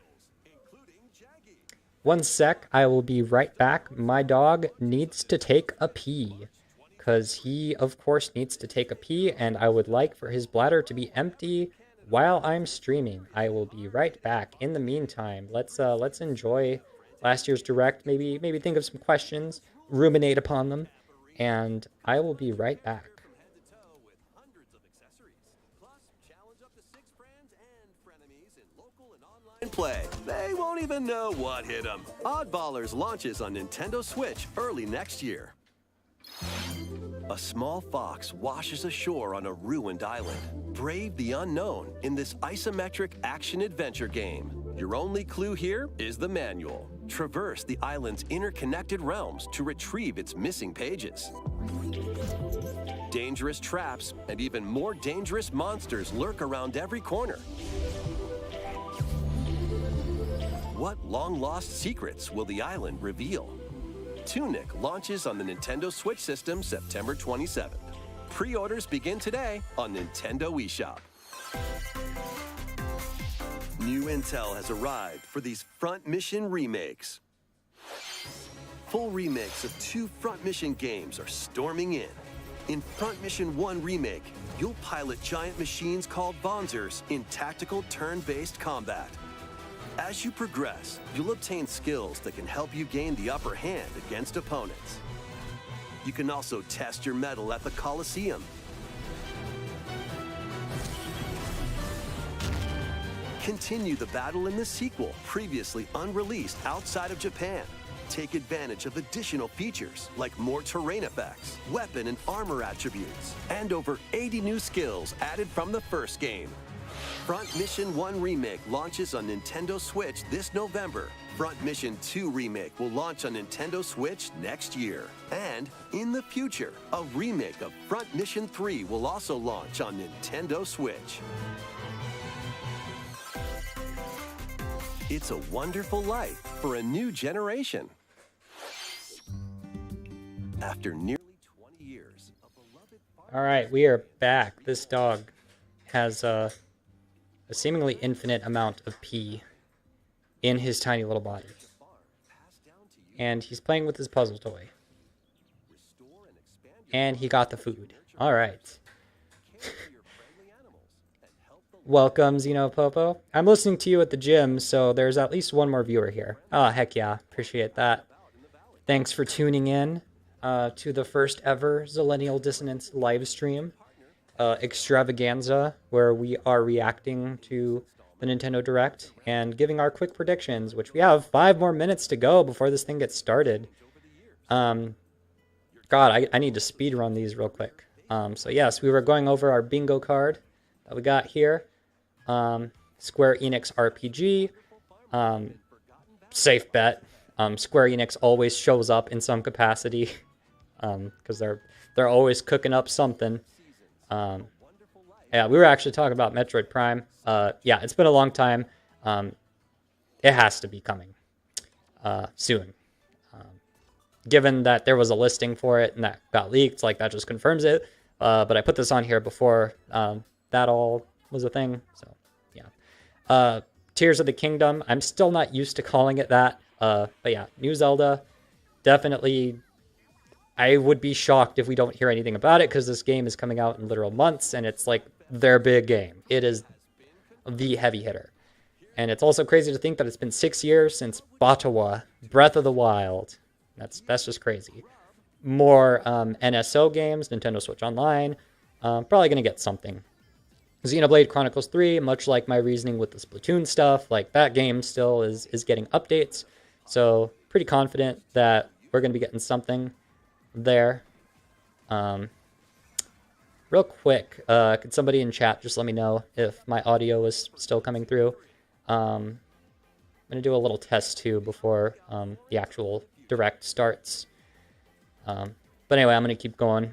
one sec, I will be right back. My dog needs to take a pee. Because he, of course, needs to take a pee, and I would like for his bladder to be empty while I'm streaming. I will be right back. In the meantime, let's enjoy last year's Direct. Maybe think of some questions, ruminate upon them, and I will be right back. Play. They won't even know what hit them. Oddballers launches on Nintendo Switch early next year. A small fox washes ashore on a ruined island. Brave the unknown in this isometric action-adventure game. Your only clue here is the manual. Traverse the island's interconnected realms to retrieve its missing pages. Dangerous traps and even more dangerous monsters lurk around every corner. What long-lost secrets will the island reveal? Tunic launches on the Nintendo Switch system September 27th. Pre-orders begin today on Nintendo eShop. New intel has arrived for these Front Mission remakes. Full remakes of 2 Front Mission games are storming in. In Front Mission 1 Remake, you'll pilot giant machines called Bonzers in tactical turn-based combat. As you progress, you'll obtain skills that can help you gain the upper hand against opponents. You can also test your mettle at the Colosseum. Continue the battle in the sequel, previously unreleased outside of Japan. Take advantage of additional features like more terrain effects, weapon and armor attributes, and over 80 new skills added from the first game. Front Mission 1 Remake launches on Nintendo Switch this November. Front Mission 2 Remake will launch on Nintendo Switch next year. And in the future, a remake of Front Mission 3 will also launch on Nintendo Switch. It's a wonderful life for a new generation. After nearly 20 years, a beloved All right, we are back. This dog has a seemingly infinite amount of pee in his tiny little body. And he's playing with his puzzle toy. And he got the food. All right. Welcome, Xenopopo. I'm listening to you at the gym, so there's at least one more viewer here. Oh, heck yeah. Appreciate that. Thanks for tuning in to the first ever Zillennial Dissonance live stream extravaganza, where we are reacting to the Nintendo Direct and giving our quick predictions, which we have 5 more minutes to go before this thing gets started. God, I need to speed run these real quick. So yes, we were going over our bingo card that we got here. Square Enix RPG. Safe bet. Square Enix always shows up in some capacity because they're always cooking up something. Yeah, we were actually talking about Metroid Prime. Yeah, it's been a long time. It has to be coming soon. Given that there was a listing for it and that got leaked, like that just confirms it. But I put this on here before that all was a thing. So yeah, Tears of the Kingdom. I'm still not used to calling it that. But yeah, new Zelda. Definitely, I would be shocked if we don't hear anything about it because this game is coming out in literal months and it's like their big game. It is the heavy hitter. And it's also crazy to think that it's been 6 years since Batawa, Breath of the Wild. That's just crazy. More NSO games, Nintendo Switch Online. Probably going to get something. Xenoblade Chronicles 3, much like my reasoning with the Splatoon stuff, like that game still is getting updates. So pretty confident that we're going to be getting something there. Real quick, could somebody in chat just let me know if my audio is still coming through? I'm going to do a little test too before the actual direct starts. But anyway, I'm going to keep going.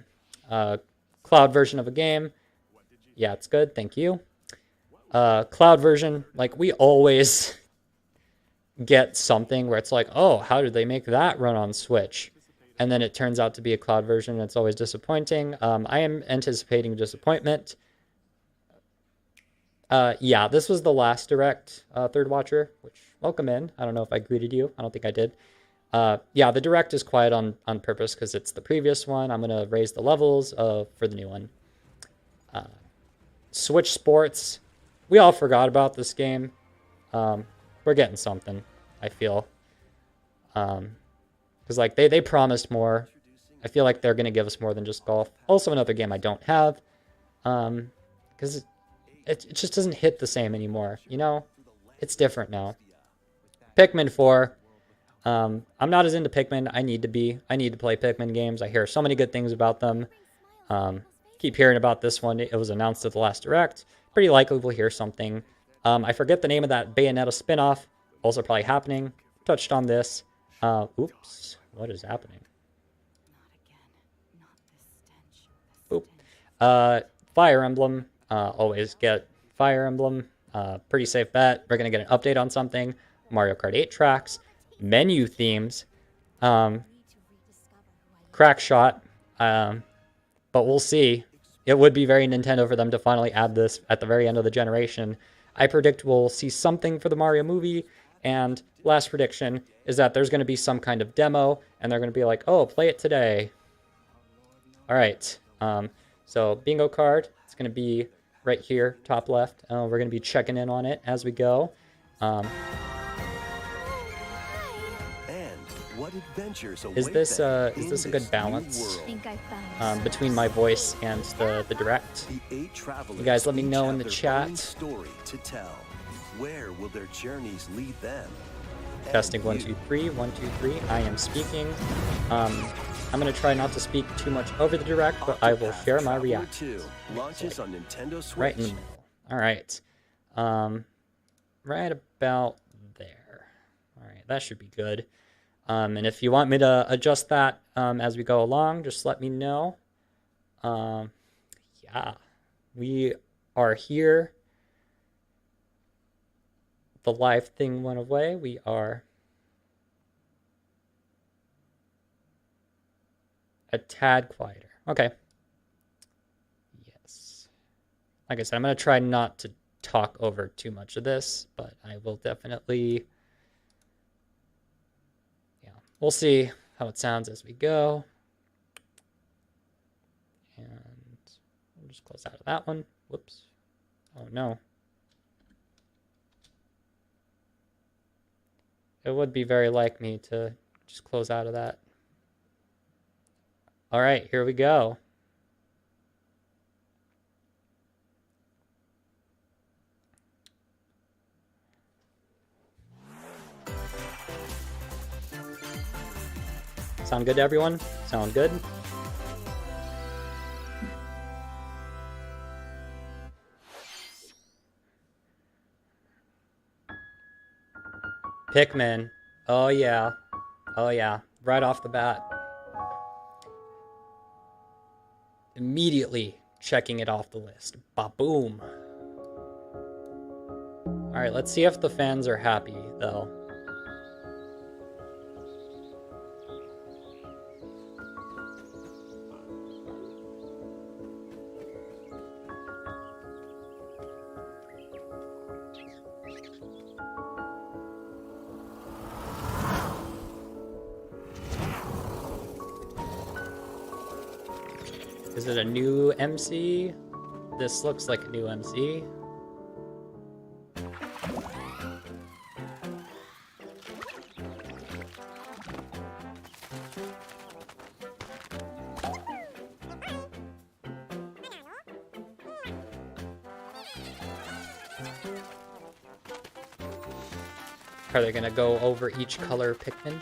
Cloud version of a game. Yeah, it's good. Thank you. Cloud version, like we always get something where it's like, oh, how did they make that run on Switch? And then it turns out to be a cloud version, and it's always disappointing. I am anticipating disappointment. Yeah, this was the last Direct, Third Watcher, which, welcome in. I don't know if I greeted you. I don't think I did. Yeah, the Direct is quiet on purpose because it's the previous one. I'm going to raise the levels for the new one. Switch Sports. We all forgot about this game. We're getting something, I feel. Because like they promised more. I feel like they're going to give us more than just golf. Also another game I don't have. Because it just doesn't hit the same anymore. You know? It's different now. Pikmin 4. I'm not as into Pikmin. I need to be. I need to play Pikmin games. I hear so many good things about them. Keep hearing about this one. It was announced at the last Direct. Pretty likely we'll hear something. I forget the name of that Bayonetta spinoff. Also probably happening. Touched on this. Oops. What is happening? Not again. Not this stench. Boop. Fire Emblem. Always get Fire Emblem. Pretty safe bet. We're going to get an update on something. Mario Kart 8 tracks. Menu themes. Crack shot. But we'll see. It would be very Nintendo for them to finally add this at the very end of the generation. I predict we'll see something for the Mario movie. And last prediction is that there's going to be some kind of demo. And they're going to be like, oh, play it today. All right. So bingo card. It's going to be right here, top left. We're going to be checking in on it as we go. And what adventures await Is this them a in good this balance new world? Think I found between my voice and the direct? The 8 travelers You guys let me each know have in the their chat. own story to tell. Where will their journeys lead them? Testing And 1 you. 2 3 1 2 3. I am speaking. I'm gonna try not to speak too much over the direct, but I will share my Traveler reaction 2 launches on Nintendo Switch. right in the middle. All right, right about there. All right, that should be good. And if you want me to adjust that as we go along, just let me know. Yeah, we are here. The live thing went away. We are a tad quieter. Okay. Yes. Like I said, I'm going to try not to talk over too much of this, but I will definitely... Yeah, we'll see how it sounds as we go. And we'll just close out of that one. Whoops. Oh, no. It would be very like me to just close out of that. All right, here we go. Sound good to everyone? Sound good? Pikmin. Oh yeah. Oh yeah. Right off the bat. Immediately checking it off the list. Ba-boom. Alright, let's see if the fans are happy, though. Is it a new MC? This looks like a new MC. Are they gonna go over each color Pikmin?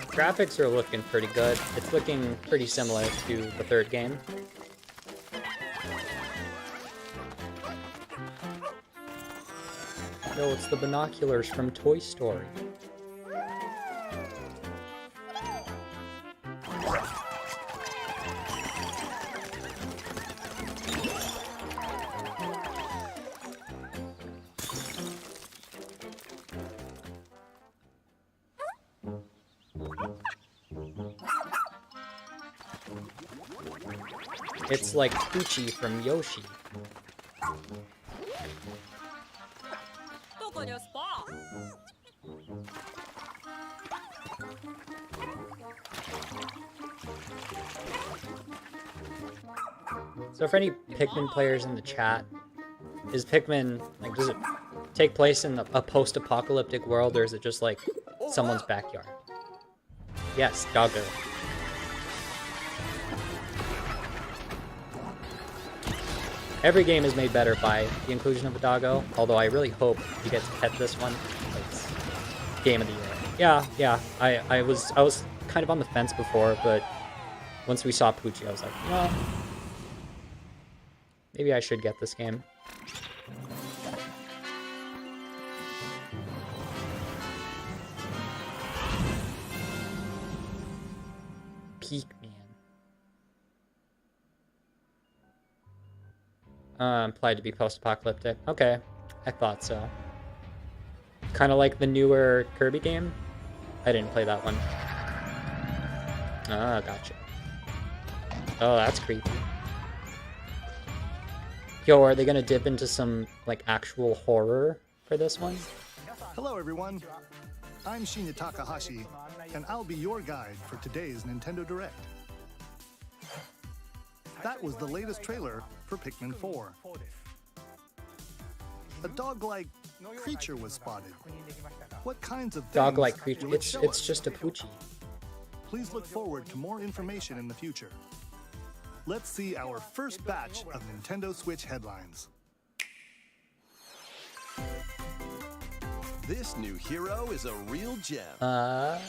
Graphics are looking pretty good. It's looking pretty similar to the third game. No, it's the binoculars from Toy Story. It's like Poochie from Yoshi. So for any Pikmin players in the chat, is Pikmin, like, does it take place in a post-apocalyptic world, or is it just like someone's backyard? Yes, doggo. Every game is made better by the inclusion of a doggo, although I really hope he gets pet this one. It's game of the year. Yeah, I was kind of on the fence before, but once we saw Poochie, I was like, well, maybe I should get this game. Peakman. Implied to be post-apocalyptic. Okay, I thought so. Kind of like the newer Kirby game. I didn't play that one. Ah, gotcha. Oh, that's creepy. Yo, are they gonna dip into some, like, actual horror for this one? Hello, everyone. I'm Shinya Takahashi, and I'll be your guide for today's Nintendo Direct. That was the latest trailer for Pikmin 4. A dog-like creature was spotted. What kinds of things Dog-like creature. will it show It's us? just a Poochie. Please look forward to more information in the future. Let's see our first batch of Nintendo Switch headlines. This new hero is a real gem.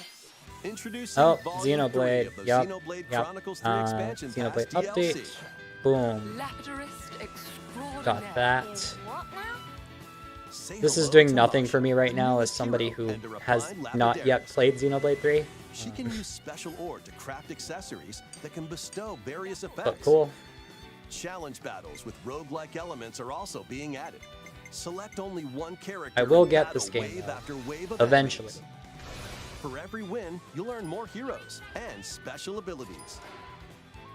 Introducing Oh, Volume 3 Xenoblade. of the Yup. Xenoblade Yup. Chronicles 3 expansion pass Xenoblade DLC. update. Boom. Lapidurist extraordinaire. Got that. What now? Say This is hello doing to nothing Lush, for me right the now as newest somebody hero, who and a has refined not yet Lapidarius. played Xenoblade 3. She can use special ore to craft accessories that can bestow various effects. But cool. Challenge battles with roguelike elements are also being added. Select only one character. I will and get battle this game, wave though. after wave of Eventually. enemies. For every win, you'll earn more heroes and special abilities.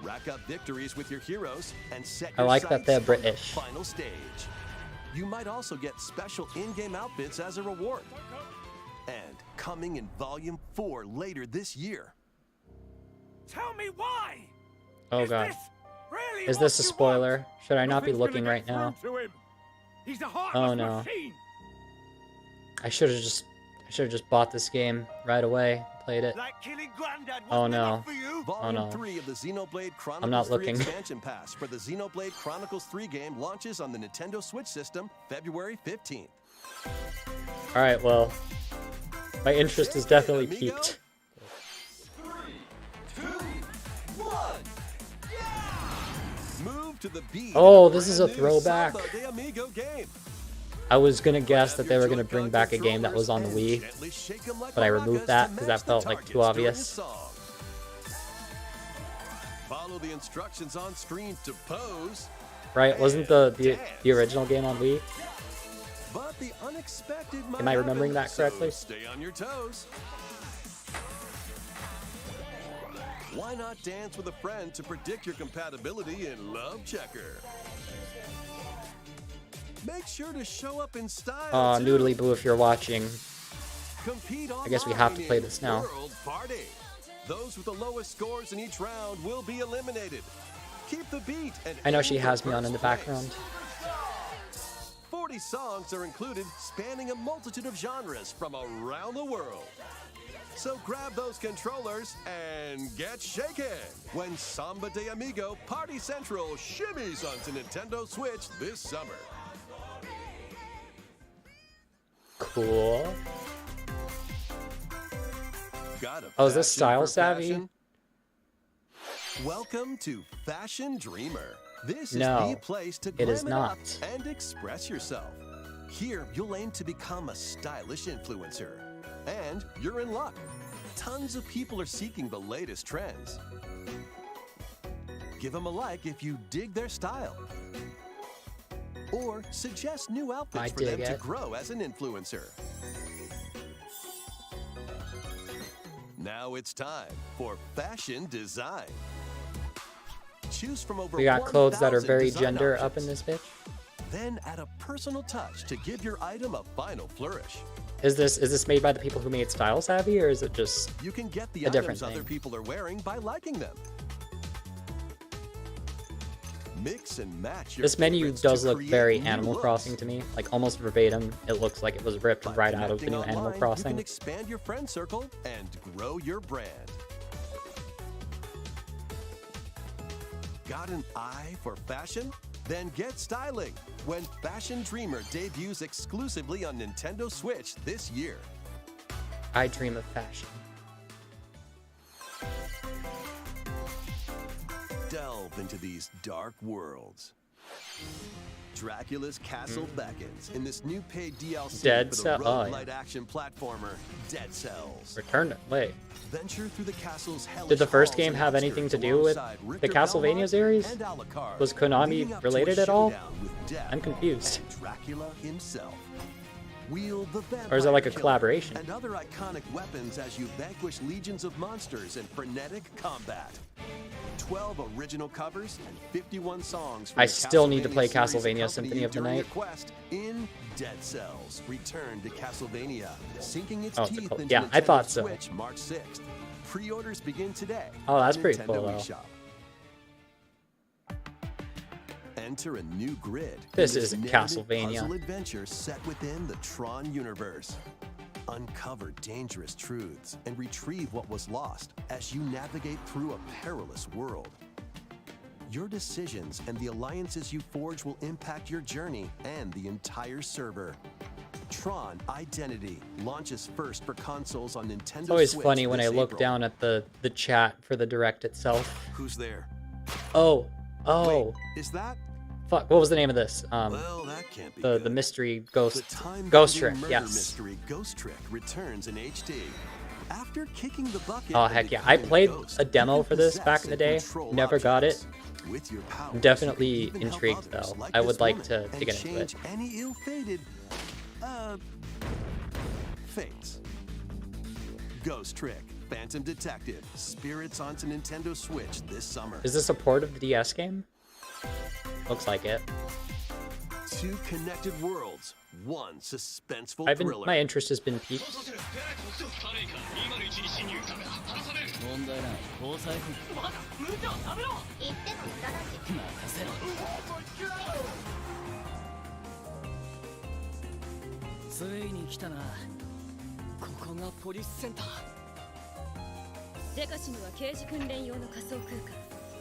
Rack up victories with your heroes and set I your like that sights they're on the British. final stage. You might also get special in-game outfits as a reward. And coming in Volume 4 later this year. Tell me why! Oh god. Is this a spoiler? Should I not be looking right now? He's a heartless Oh no. machine. I should have just bought this game right away. Played it. Like killing Granddad Oh, wasn't no. enough for you? Volume no. 3 of the Xenoblade Chronicles not 3 looking. expansion pass for the Xenoblade Chronicles 3 game launches on the Nintendo Switch system February 15th. Alright, well. My interest is definitely Amigo. peaked. 3, 2, 1, yeah! Move to the beat. Oh, of the this is a brand new throwback. Samba de Amigo game. I was gonna guess that they Grab were your gonna bring Joy-Con back a game that was on the controllers Wii. and gently shake 'em like but I maracas removed to that 'cause that match the felt, like, too targets during obvious. the song. Follow the instructions on screen to pose. Right? Wasn't the original game on Wii? But the unexpected might Am I remembering happen, that correctly? So stay on your toes. Why not dance with a friend to predict your compatibility in Love Checker? Make sure to show up in style. Aw, too. Noodly Boo, if you're watching. Compete I guess we have to online play in this now. World Party. Those with the lowest scores in each round will be eliminated. Keep the beat and I know aim she for has me on in first the place. background. 40 songs are included, spanning a multitude of genres from around the world. So grab those controllers and get shaken when Samba de Amigo Party Central shimmies onto Nintendo Switch this summer. Cool. Got a Oh, is this passion style for savvy? fashion? Welcome to Fashion Dreamer. This No, is the place to it is glam up not. and express yourself. Here, you'll aim to become a stylish influencer. And you're in luck. Tons of people are seeking the latest trends. Give them a like if you dig their style. Or suggest new outfits I for them dig to it. grow as an influencer. Now it's time for fashion design. Choose from over We got clothes that are 1,000 very design gender options. up in this bitch. Then add a personal touch to give your item a final flourish. Is this made by the people who made Style Savvy, or is it just You can get the A different items other thing. people are wearing by liking them. Mix and match your this menu favorites does to look create very new Animal looks. Crossing to me, like almost verbatim. It looks like it was ripped By right out of the connecting new Animal online, You Crossing. can expand your friend circle and grow your brand. Got an eye for fashion? Then get styling when Fashion Dreamer debuts exclusively on Nintendo Switch this year. I dream of fashion. Delve into these dark worlds. Dracula's Castle beckons in this new paid DLC Dead for the Cell- oh, roguelite yeah. action platformer Dead Cells. Return. Wait. Venture through the castle's Did the first halls game and have anything to do with alongside the Richter Castlevania Belmont series? and Alucard, Was Konami leading up to a related at all? showdown with Death I'm confused. and Dracula himself. Wield the Or is it like a vampire killer collaboration? and other iconic weapons as you vanquish legions of monsters in frenetic combat. 12 original covers and 51 songs from I the still need to Castlevania play series Castlevania accompany Symphony you of the during Night. your quest in Dead Cells. Return to Castlevania, sinking its Oh, it's a teeth cult- into yeah, I Nintendo thought so. Switch March 6th. Pre-orders begin today. Oh, that's on pretty Nintendo cool, though. eShop. Enter a new grid. in This this isn't narrative Castlevania. Puzzle adventure set within the Tron universe. Uncover dangerous truths and retrieve what was lost as you navigate through a perilous world. Your decisions and the alliances you forge will impact your journey and the entire server. Tron Identity launches first for consoles on Nintendo It's always Switch funny when I this look April. down at the chat for the direct itself. Who's there? Oh, Wait, is that? fuck! What was the name of this? Well, that can't be the good. mystery The ghost time-bending ghost trick. murder Yes. mystery Ghost Trick returns in HD. After kicking the bucket Oh and heck yeah! I becoming a played ghost, a you demo can for this possess back in the and day. control Never got it. objects. With your powers, I'm definitely you can even help intrigued others, though. like I this would like woman, to and get into it. change any ill-fated, fates. Ghost Trick, Phantom Detective, Spirits onto Nintendo Switch this summer. Is this a port of the DS game? Looks like it. Two connected worlds, one suspenseful I've been thriller. my interest has been piqued. 問題ない交際費まだ無茶を食べろ言っても無駄だし任せろついに来たなここがポリスセンターデカシムは刑事訓練用の仮想空間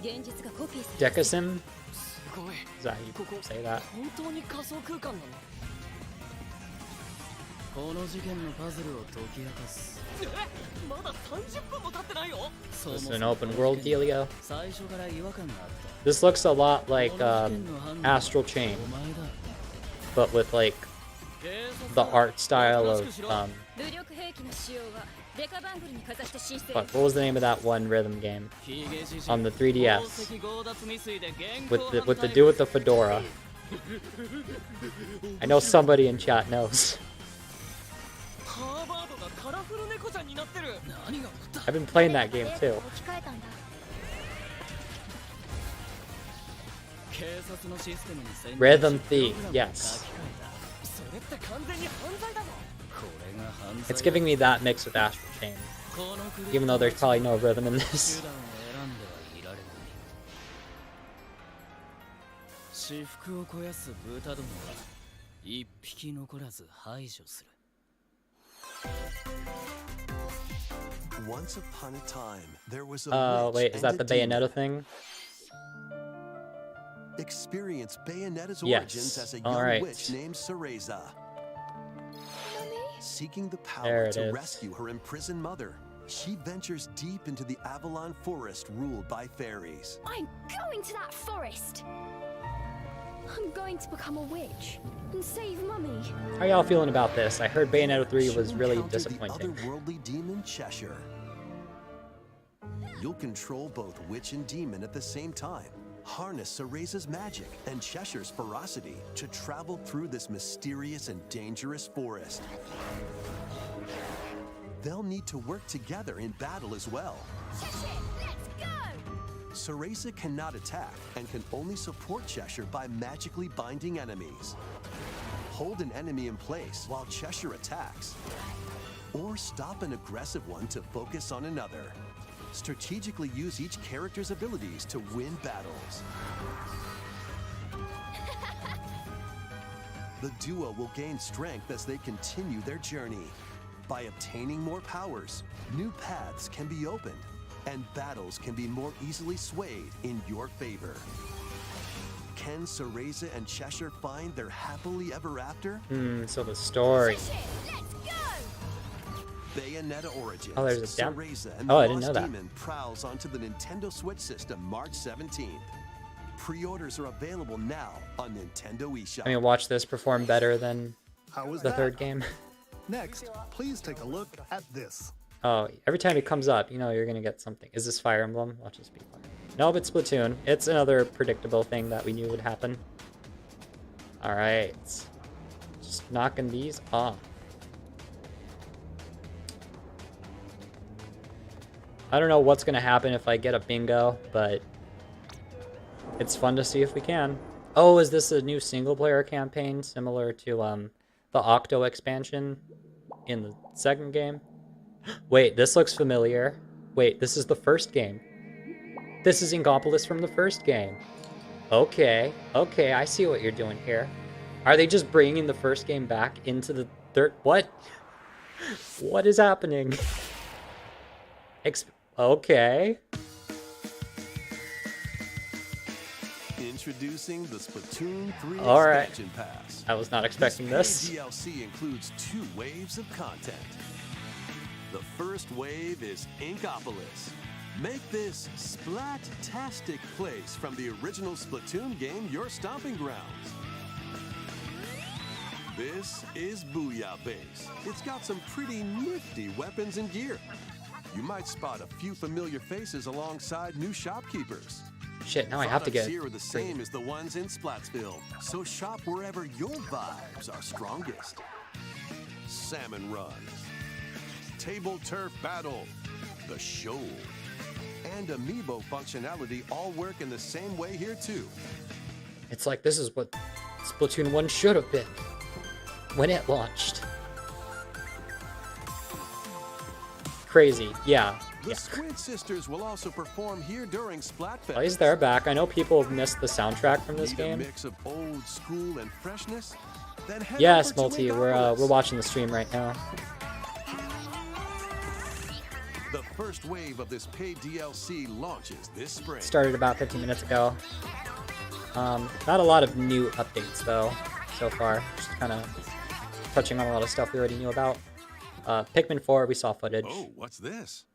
現実がコピーされ Decasim? すごい Is that how you ここ say that? 本当に仮想空間なのこの事件のパズルを解き明かすまだ30分も経ってないよ そ This も is そ an も open world dealio. 最初から違和感があった This looks a lot like この事件の犯人は Astral Chain, お前だ but with like 警察 the art style お of となしくしろ武力兵器の使用はデカバングルにかざして申請 fuck, what was the name of that one rhythm game ヒゲじじ on the 3DS 宝石強奪未遂で現 with 行 the 犯 with the 逮 dude 捕 with the fedora? I know somebody in chat knows. ハーバードがカラフル猫ちゃんになってる何が起こった I've been playing that game too. 置き換えたんだ警察のシステムに潜入し Rhythm Thief, プログラムを yes. 書き換えそれって完全に犯罪だぞたこれが犯罪 It's giving me that mix with Astral Chain, このクルー even though there's probably no rhythm in this. 手段を選んではいられない私腹を肥やす豚どもは一匹残らず排除する Once upon a time, there was a Wait, is that the Bayonetta thing? Experience Bayonetta's Yes. origins as a All young right. witch named Cereza. Seeking the There power it to is. rescue her imprisoned mother, she ventures deep into the Avalon Forest ruled by fairies. I'm going to that forest I'm going to become a witch and save mummy How y'all feeling about this? I heard Bayonetta 3 was She'll really encounter disappointing. The otherworldly demon Cheshire. You'll control both witch and demon at the same time. Harness Cereza's magic and Cheshire's ferocity to travel through this mysterious and dangerous forest. They'll need to work together in battle as well. Let's go Cereza cannot attack and can only support Cheshire by magically binding enemies. Hold an enemy in place while Cheshire attacks. Or stop an aggressive one to focus on another. Strategically use each character's abilities to win battles. The duo will gain strength as they continue their journey. By obtaining more powers, new paths can be opened, and battles can be more easily swayed in your favor. Can Cereza and Cheshire find their happily ever after? So the story. Let's go Bayonetta Origins. Oh, there's a demo. Cereza and the Oh, I didn't Lost know that. Demon prowls onto the Nintendo Switch system March 17th. Pre-orders are available now on Nintendo eShop. I mean, watch this perform better than How was the that? third game. Next, please take a look at this. Oh, every time it comes up, you know you're gonna get something. Is this Fire Emblem? Watch this be Fire. Nope, it's Splatoon. It's another predictable thing that we knew would happen. Alright. Just knocking these off. I don't know what's gonna happen if I get a bingo, but it's fun to see if we can. Oh, is this a new single-player campaign similar to the Octo expansion in the second game? Wait, this looks familiar. Wait, this is the first game. This is Ingopolis from the first game. Okay, okay, I see what you're doing here. Are they just bringing the first game back into the third? What? What is happening? Okay. Introducing the Splatoon 3 All right. expansion pass. I was not expecting this. DLC includes 2 waves of content. The first wave is Inkopolis. Make this splat-tastic place from the original Splatoon game your stomping grounds. This is Booyah Base. It's got some pretty nifty weapons and gear. You might spot a few familiar faces alongside new shopkeepers. Shit, now I have to get Products here are the same as the ones in Splatsville, so shop wherever your vibes are strongest. Salmon Run, Table Turf Battle, The Shoal, and Amiibo functionality all work in the same way here too. It's like this is what Splatoon 1 should have been when it launched. Crazy, yeah. The Squid Sisters will also perform here during Splatfest. At least they're back. I know people have missed the soundtrack from this Need game. a mix of old school and freshness? Then head Yes, over to Multi, Inkopolis. we're watching the stream right now. The first wave of this paid DLC launches this spring. Started about 15 minutes ago. Not a lot of new updates though, so far. Just kind of touching on a lot of stuff we already knew about. Pikmin 4, we saw footage. Oh, what's this?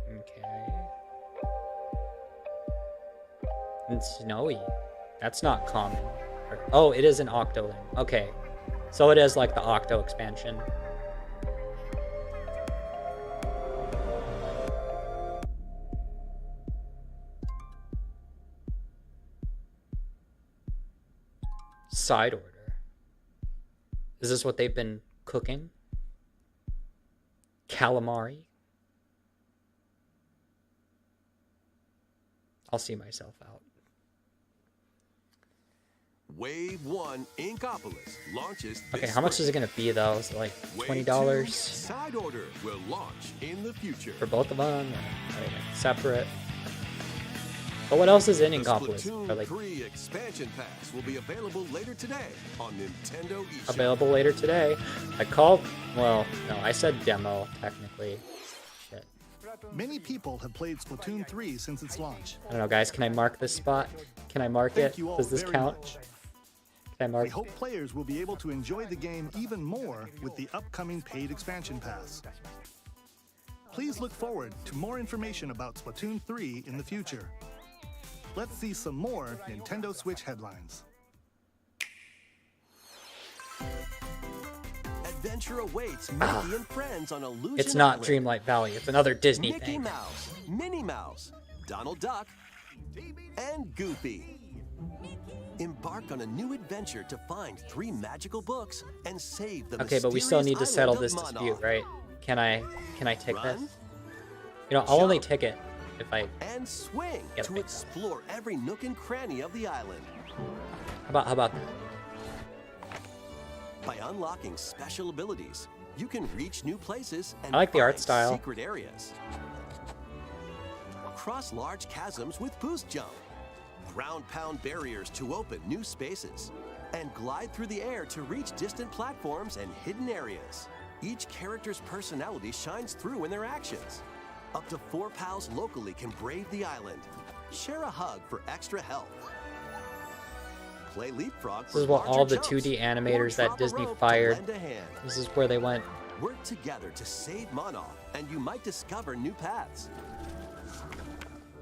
Okay. It's snowy. That's not common. Oh, it is an Octoling. Okay. So it is like the Octo expansion. Side order. Is this what they've been cooking? Calamari? I'll see myself out. Wave 1 Inkopolis launches this Okay, how much is spring. it gonna be though? Is it like Wave $20 2 Side order will launch in the future. for both of them? Or are they like separate? But what else is in The Ingopolis? Splatoon Or like 3 expansion pass will be available later today on Nintendo eShop. available later today? Well, no, I said demo technically. Shit. Many people have played Splatoon 3 since its launch. I don't know, guys. Can I mark this spot? Can I mark Thank it? you all Does this very count? much. Can I mark? We hope players will be able to enjoy the game even more with the upcoming paid expansion pass. Please look forward to more information about Splatoon 3 in the future. Let's see some more Nintendo Switch headlines. Adventure awaits Mickey and friends on Illusion It's not Island. Dreamlight Valley. It's another Disney Mickey thing. Mouse, Minnie Mouse, Donald Duck, and Goofy. Embark on a new adventure to find 3 magical books and save the Okay, but we still need to mysterious settle island this of dispute, Monarch. right? Can I tick this? Run, You know, I'll only jump, tick it if I. and swing Get a to big explore every nook and cranny of the island. How about that? By unlocking special abilities, you can reach new places and I like the art find style. secret areas. Cross large chasms with boost jump. Ground pound barriers to open new spaces. And glide through the air to reach distant platforms and hidden areas. Each character's personality shines through in their actions. Up to 4 pals locally can brave the island. Share a hug for extra help. Play leapfrog. This is what all the 2D animators that Disney fired. This is where they went. Work together to save Monarch, and you might discover new paths.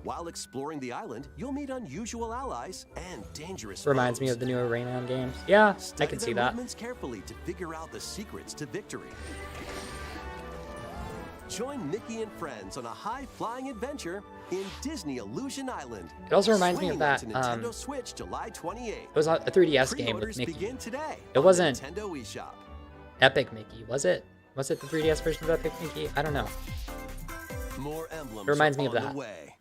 While exploring the island, you'll meet unusual allies and dangerous Reminds me foes. of the newer Rayman games. Yeah, I Study can their see that. movements carefully to figure out the secrets to victory. Join Mickey and friends on a high-flying adventure in Disney Illusion Island. It also reminds me of Swinging that. onto Nintendo Switch July 28th. It was a 3DS game with Pre-orders Mickey. begin today It on wasn't Nintendo eShop. Epic Mickey, was it? Was it the 3DS version of Epic Mickey? I don't know. More emblems It reminds me are of on that. the way.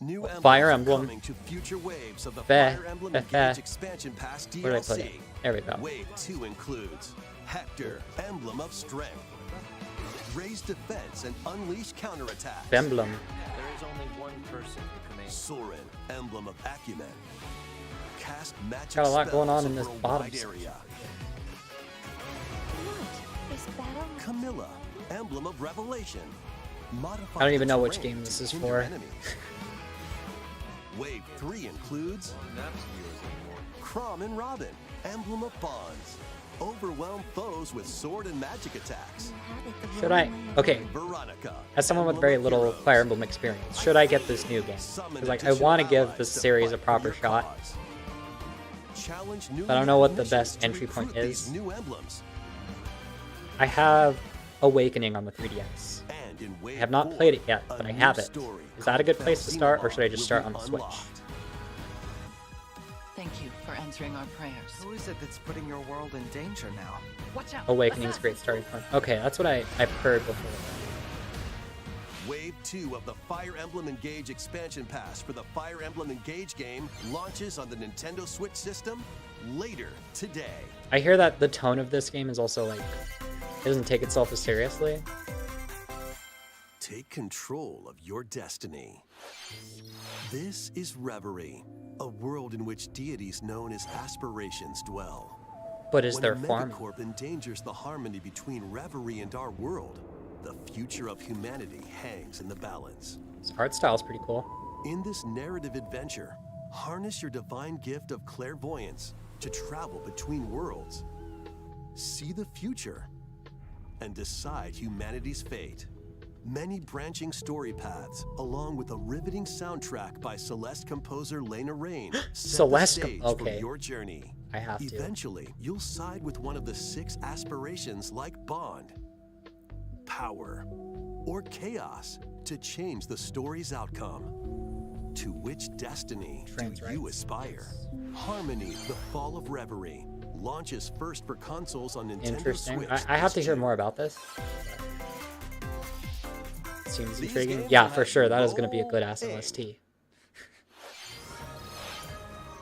New emblems Fire are Emblem. coming to future waves of the Feh, Fire Emblem feh, Engage feh. Expansion Pass DLC. Where did I put it? There we go. Wave 2 includes Hector, Emblem of Strength, Raise Defense and Unleash Counterattacks, Emblem. There is only one person who commands. Soren, Emblem of Acumen, Cast Magic Got a lot going on spells in this over a bottom wide section. area. What is battle? Camilla, Emblem of Revelation. Modify I don't even the know which terrain game this to is hinder for. enemies. Wave 3 includes Crom and Robin, Emblem of Bonds. Overwhelm foes with sword and magic attacks. Should I? Okay, Veronica, as someone with Emblem very of little Heroes. Fire Emblem experience, should I get this new game? Summon Because like I additional want to give allies this to series a fight for proper your shot. cause. Challenge new But I don't know what the missions best to entry point recruit these is. New emblems. I have Awakening on the 3DS. And in Wave I have not 4, played it yet, a but I new have it. story Is that a good place to start, or should I just will start be on the Switch? unlocked. Thank you for answering our prayers. Who is it that's putting your world in danger now? Watch out! Awakening's a great starting point. Okay, that's what I've heard before. Wave 2 of the Fire Emblem Engage expansion pass for the Fire Emblem Engage game launches on the Nintendo Switch system later today. I hear that the tone of this game is also like, it doesn't take itself as seriously. Take control of your destiny. This is Reverie, a world in which deities known as aspirations dwell. But is When there a farming? megacorp endangers the harmony between Reverie and our world, the future of humanity hangs in the balance. This art style's pretty cool. In this narrative adventure, harness your divine gift of clairvoyance to travel between worlds, see the future, and decide humanity's fate. Many branching story paths, along with a riveting soundtrack by Celeste composer Lena Raine, set Celeste, the stage okay. for your journey. I have to. Eventually, you'll side with one of the 6 aspirations like Bond, Power, or Chaos to change the story's outcome. To which destiny Trans do you rights. aspire? Harmony, The Fall of Reverie, launches first for consoles on Nintendo Interesting. Switch. I have to this hear June. more about this. Seems These intriguing. games Yeah, will for have sure. you That is going to be a roll good ass in. OST.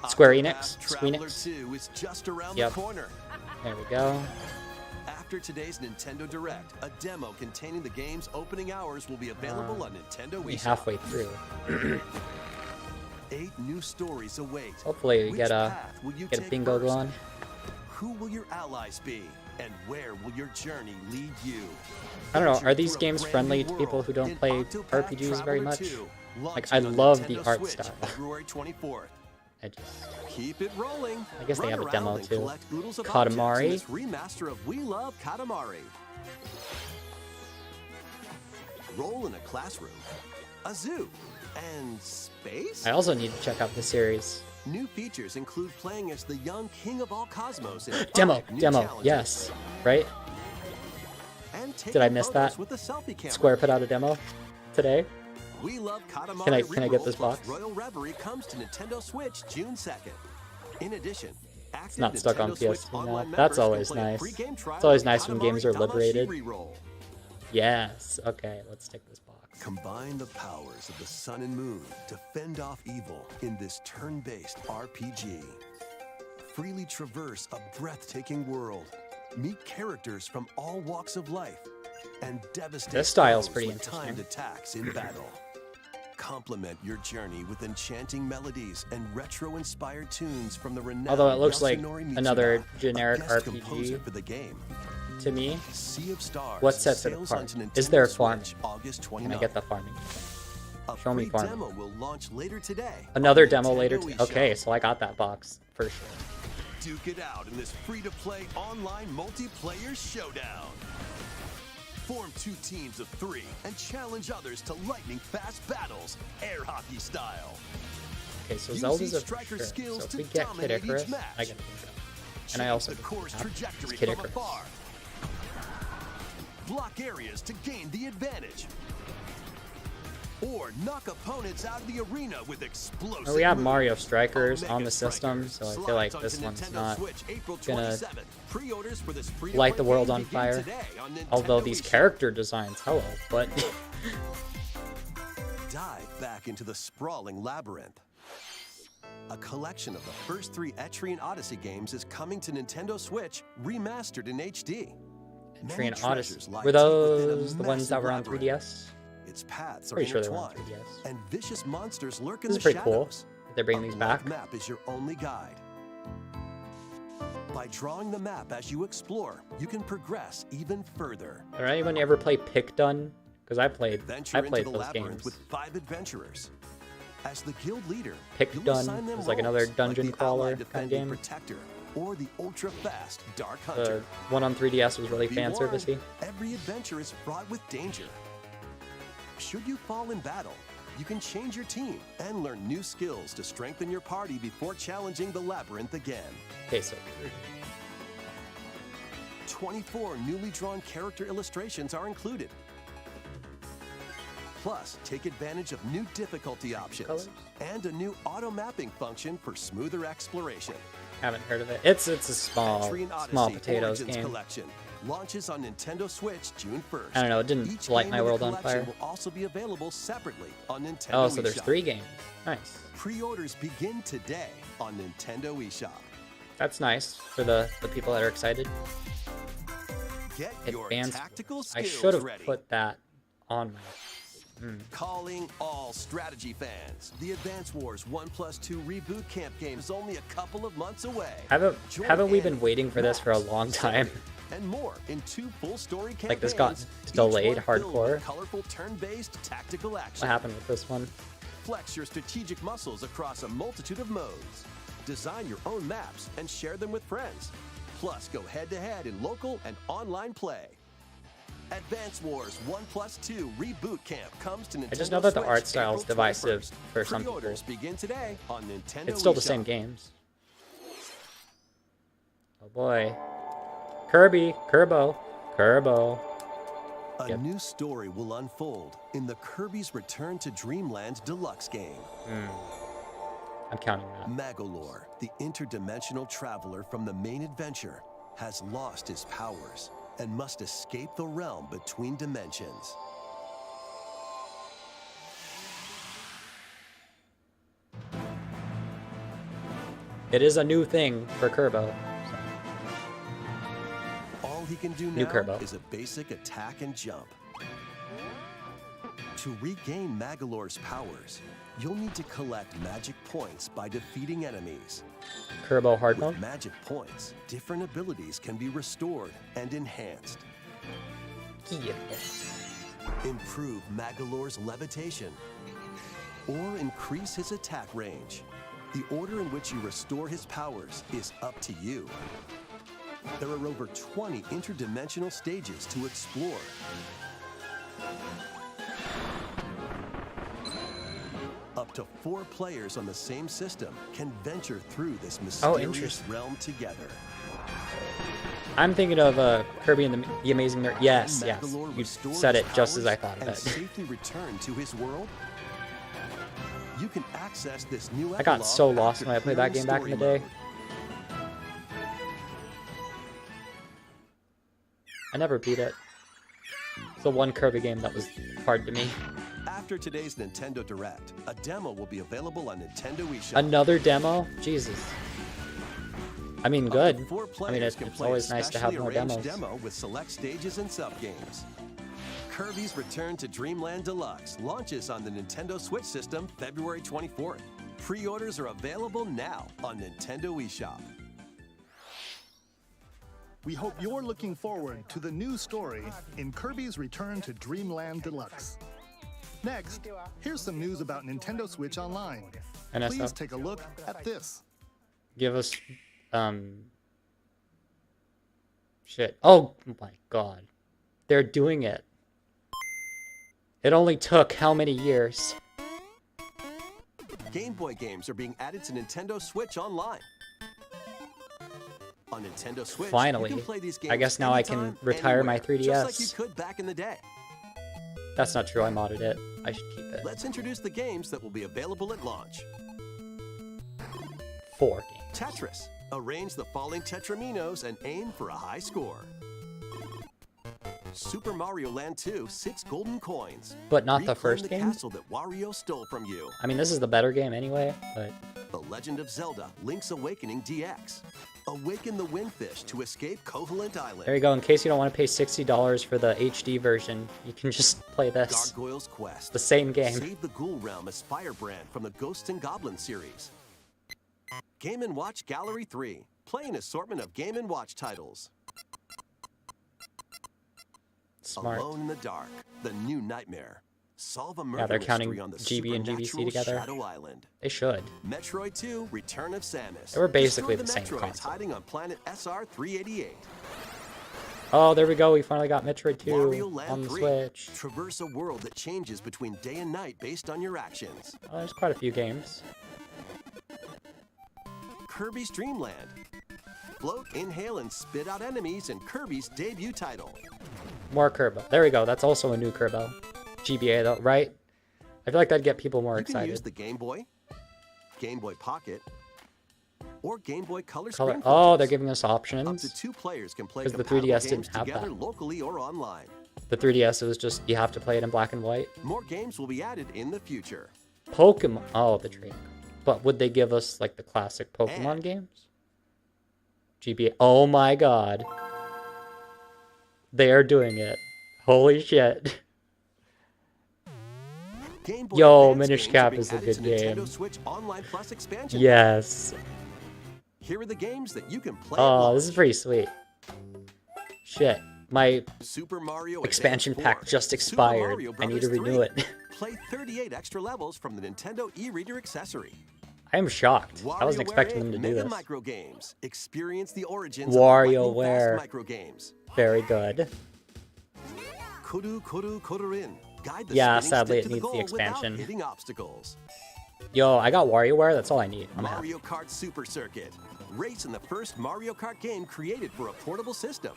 Square Octopath Enix? Traveler Squeenix? 2 is just around Yep. the corner. There we go. After today's Nintendo Direct, a demo containing the game's opening hours will be available on Nintendo We eShop. halfway through. 8 new stories await. Hopefully we Which get a path will you get a take bingo first? going. Who will your allies be? And where will your journey lead you? I don't know. Venture Are these through a games brand friendly new to people who world don't in play Octopath RPGs very Traveler much? 2, Like, I launching on love the Nintendo art Switch style. February 24th. I just Keep it rolling. I guess they Run have a around demo and too. collect oodles of Katamari? objects in this remaster of We Love Katamari. Roll in a classroom, a zoo, and space? I also need to check out the series. New features include playing as the young king of all cosmos in Demo, 5 new demo, challenges. yes. Right? And Did I miss photos that? with a selfie camera. Square put out a demo today. We Love Katamari Can I get Reroll this plus box? Royal Reverie comes to Nintendo Switch June 2nd. In addition, It's not stuck on Nintendo Switch PS2 now. Online That's members can always play a nice. free game trial It's always of nice when games are Katamari liberated. Damacy Reroll. Yes. Okay, let's take this box. Combine the powers of the sun and moon to fend off evil in this turn-based RPG. Freely traverse a breathtaking world, meet characters from all walks of life, and devastate This style's foes pretty with timed interesting. attacks in battle. Complement your journey with enchanting melodies and retro-inspired tunes from the renowned Although it looks like Yasunori Mitsuda, another a generic guest RPG. composer for the game. To me, Sea of Stars what sets it sails apart? onto Is there Nintendo farming? Switch August Can I 29th. get the farming? A Show me free farm. demo will launch later today. Another on demo later. Nintendo Okay, eShop. so I got that box for sure. Duke it out in this free-to-play online multiplayer showdown. Form 2 teams of 3 and challenge others to lightning-fast battles, air hockey style. Okay, so Use Zelda's these a striker sure. skills So if to we get Kid dominate each Icarus, match. I get a go. And I Change also the course have trajectory Kid from Icarus. afar. Block areas to gain the advantage. Or knock opponents out of the arena with explosive Well, we have moves. Mario Strikers Omega on the system, Strikers so I feel like slides this onto one's Nintendo not Switch, April gonna 27th. Pre-orders for this free-to-play light the world game on begin fire. today on Nintendo Although these eShop. character designs, hello, but Dive back into the sprawling labyrinth. A collection of the first 3 Etrian Odyssey games is coming to Nintendo Switch, remastered in HD. Many Trian Odyssey. treasures lie Were deep within a those the ones that massive were on labyrinth. 3DS? Its paths are Pretty sure they were on intertwined, 3DS. and vicious monsters lurk in This the is pretty cool. shadows. They're bringing A these blank back. map is your only guide. By drawing the map as you explore, you can progress even further. Did anyone ever play Pick Done? Because I played Venture into the those labyrinth games. with 5 adventurers. As the guild leader, Pick you'll Done assign them is like another roles, dungeon like the crawler Allied kind of Defending game. Protector or the ultra-fast Dark The Hunter. one on 3DS was really Be fan warned, servicey. every adventure is fraught with danger. Should you fall in battle, you can change your team and learn new skills to strengthen your party before challenging the labyrinth again. Okay, so 24 newly drawn character illustrations are included. Plus, take advantage of new difficulty options Colors? and a new auto mapping function for smoother exploration. haven't heard of it. It's a small Etrian Odyssey potatoes Origins game. Collection launches on Nintendo Switch June 1st. I don't know, it didn't Each light game my in the world on collection fire. will also be available separately on Nintendo Oh, so there's eShop. 3 games. Nice. Pre-orders begin today on Nintendo eShop. That's nice for the people that are excited. Get your Advanced. tactical I skills should have ready. put that on my. Calling all strategy fans. The Advance Wars 1+2 Reboot Camp game is only a couple of months away. Join Haven't we been Annie, waiting for this for a Max, long time? Sophie, and more in 2 full story campaigns. Like, this got each delayed one filled hardcore. with colorful turn-based tactical action. What happened with this one? Flex your strategic muscles across a multitude of modes. Design your own maps and share them with friends. Plus, go head-to-head in local and online play. Advance Wars 1+2 Reboot Camp comes to Nintendo I just know that the Switch art style is April divisive 21st. for some people. Pre-orders begin today on Nintendo It's still the eShop. same games. Oh boy. Kirby, Kerbo. A Yep. new story will unfold in the Kirby's Return to Dreamland Deluxe game. I'm counting that. Magolor, the interdimensional traveler from the main adventure, has lost his powers and must escape the realm between dimensions. It is a new thing for Kerbo. All he can do New now Kerbo. is a basic attack and jump. To regain Magolor's powers, you'll need to collect magic points by defeating enemies. Kerbo hard With mode. magic points, different abilities can be restored and enhanced. Yeah. Improve Magolor's levitation, or increase his attack range. The order in which you restore his powers is up to you. There are over 20 interdimensional stages to explore. Up to 4 players on the same system can venture through this mysterious interesting. realm together. I'm thinking of Kirby and the Amazing Nerd. Yes, Can yes. Magolor You restore said his it just as I powers thought of and it. safely return to his world? You can access this new I got epilogue so lost after when I played that clearing game back in the story day. mode. I never beat it. It's the one Kirby game that was hard to me. After today's Nintendo Direct, a demo will be available on Nintendo eShop. Another demo? Jesus. I mean, Up to good. 4 I mean, players can it's play a always nice to have specially more arranged demos. demo with select stages and sub-games. Kirby's Return to Dreamland Deluxe launches on the Nintendo Switch system February 24th. Pre-orders are available now on Nintendo eShop. We hope you're looking forward to the new story in Kirby's Return to Dreamland Deluxe. Next, here's some news about Nintendo Switch Online. NSO. Please take a look at this. Give us shit. Oh my god. They're doing it. It only took how many years? Game Boy games are being added to Nintendo Switch Online. On Nintendo Switch, Finally. you can play these games I guess now I can anytime, retire my anywhere, 3DS. just like you could back in the day. That's not true. I modded it. I should keep it. Let's introduce the games that will be available at launch. 4 games. Tetris. Arrange the falling tetraminos and aim for a high score. Super Mario Land 2, 6 golden coins. But not the Reclaim first the game? castle that Wario stole from you. I mean, this is the better game anyway, but... The Legend of Zelda, Link's Awakening DX. Awaken the Windfish to escape Koholint Island. There you go. In case you don't want to pay $60 for the HD version, you can just play this. Gargoyle's Quest. The same game. Save the Ghoul Realm as Firebrand from the Ghosts and Goblins series. Game & Watch Gallery 3. Play an assortment of Game & Watch titles. Smart. Alone in the Dark, The New Nightmare. Solve a murder Yeah, they're counting mystery on the GB and GBC supernatural together. Shadow Island. They should. Metroid 2, Return of Samus. They were basically Destroy the same Metroids console. hiding on planet SR-388. Oh, there we go. We finally got Metroid 2 Wario Land on the 3. Switch. Traverse a world that changes between day and night based on your actions. Oh, there's quite a few games. Kirby's Dream Land. Float, inhale, and spit out enemies in Kirby's debut title. More Kerbo. There we go. That's also a new Kerbo. GBA though, right? I feel like that'd get people more You can excited. use the Game Boy Pocket, or Game Boy Color Color. screen Oh, filters. they're giving us Up options. to 2 players can play 'Cause the compatible 3DS games didn't have together that. locally or online. The 3DS, it was just, you have to play it in black and white. More games will be added in the future. Pokemon. Oh, the trade. But would they give us, like, the classic Pokemon games? GBA. Oh my god. They are doing it. Holy shit. Game Boy Yo, Advance Minish games Cap are being is a added good to game. Nintendo Switch Online Plus expansion. Yes. Here are the games that you can play. Oh, at this is launch. pretty sweet. Shit. My Super Mario expansion Advance pack 4, just Super expired. Mario I need to Brothers renew 3. it. Play 38 extra levels from the Nintendo e-reader accessory. I am shocked. I wasn't expecting them to do Mega this. Micro Games. Experience the origins WarioWare. of the lightning-fast micro games. Very good. Kuru Kuru Kururin. Guide the Yeah, spinning sadly, stick it to needs the goal expansion. without hitting obstacles. Yo, I got WarioWare. That's all I need. I'm happy. Mario Kart Super Circuit. Race in the first Mario Kart game created for a portable system.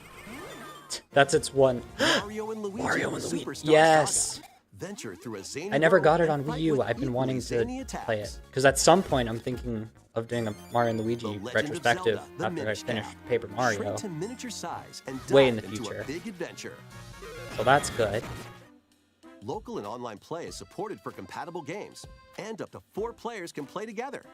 That's its one. Mario and Luigi. Mario and Luigi. Superstar Yes. Saga. Venture through a zany I never world got it and on fight Wii U. with I've been equally wanting to zany play it. attacks. Because at some point I'm thinking of doing a Mario and Luigi The Legend of retrospective Zelda, the after I Minish finish Cap. Paper Mario. Shrink to miniature size and Way in dive the into future. a big adventure. So that's good. Local and online play is supported for compatible games, and up to 4 players can play together.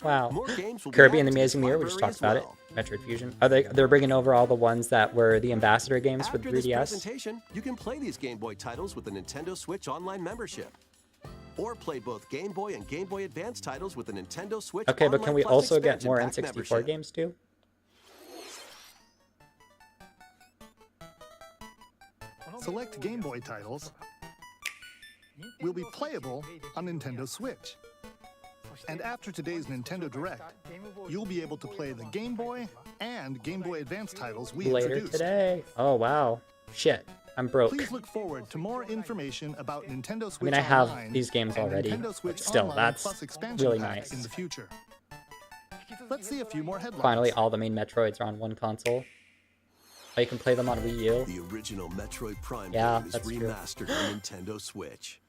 Wow. More games will be Kirby and added the to this Amazing Mirror, we just library talked as about well. it. Metroid Fusion. They're bringing over all the ones that were the ambassador games for the After this 3DS? presentation, you can play these Game Boy titles with the Nintendo Switch Online membership. Or play both Game Boy and Game Boy Advance titles with the Nintendo Switch Okay, but Online can we Plus also get expansion more pack N64 membership. games too? Select Game Boy titles will be playable on Nintendo Switch. And after today's Nintendo Direct, you'll be able to play the Game Boy and Game Boy Advance titles we Later introduced. today. Oh, wow. Shit. I'm broke. Please look forward to more information about Nintendo Switch I mean, I have Online these games and already, Nintendo but Switch still, Online that's Plus expansion really packs nice. in the future. Let's see a few more headlines. Finally, all the main Metroids are on one console. Oh, you can play them on Wii U. The original Metroid Prime Yeah, game is that's true. remastered on Nintendo Switch.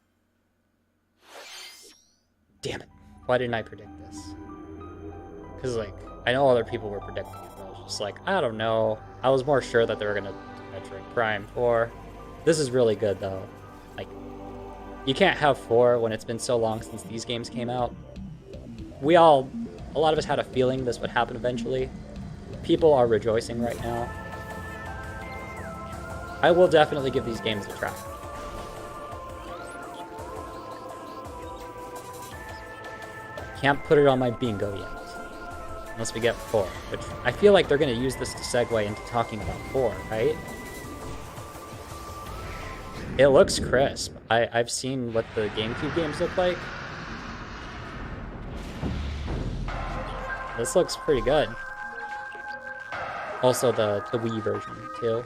Damn it. Why didn't I predict this? Because, like, I know other people were predicting it, but I was just like, I don't know. I was more sure that they were going to do Metroid Prime 4. This is really good, though. Like, you can't have 4 when it's been so long since these games came out. A lot of us had a feeling this would happen eventually. People are rejoicing right now. I will definitely give these games a try. Can't put it on my bingo yet. Unless we get 4. Which I feel like they're going to use this to segue into talking about 4, right? It looks crisp. I've seen what the GameCube games look like. This looks pretty good. Also the Wii version too.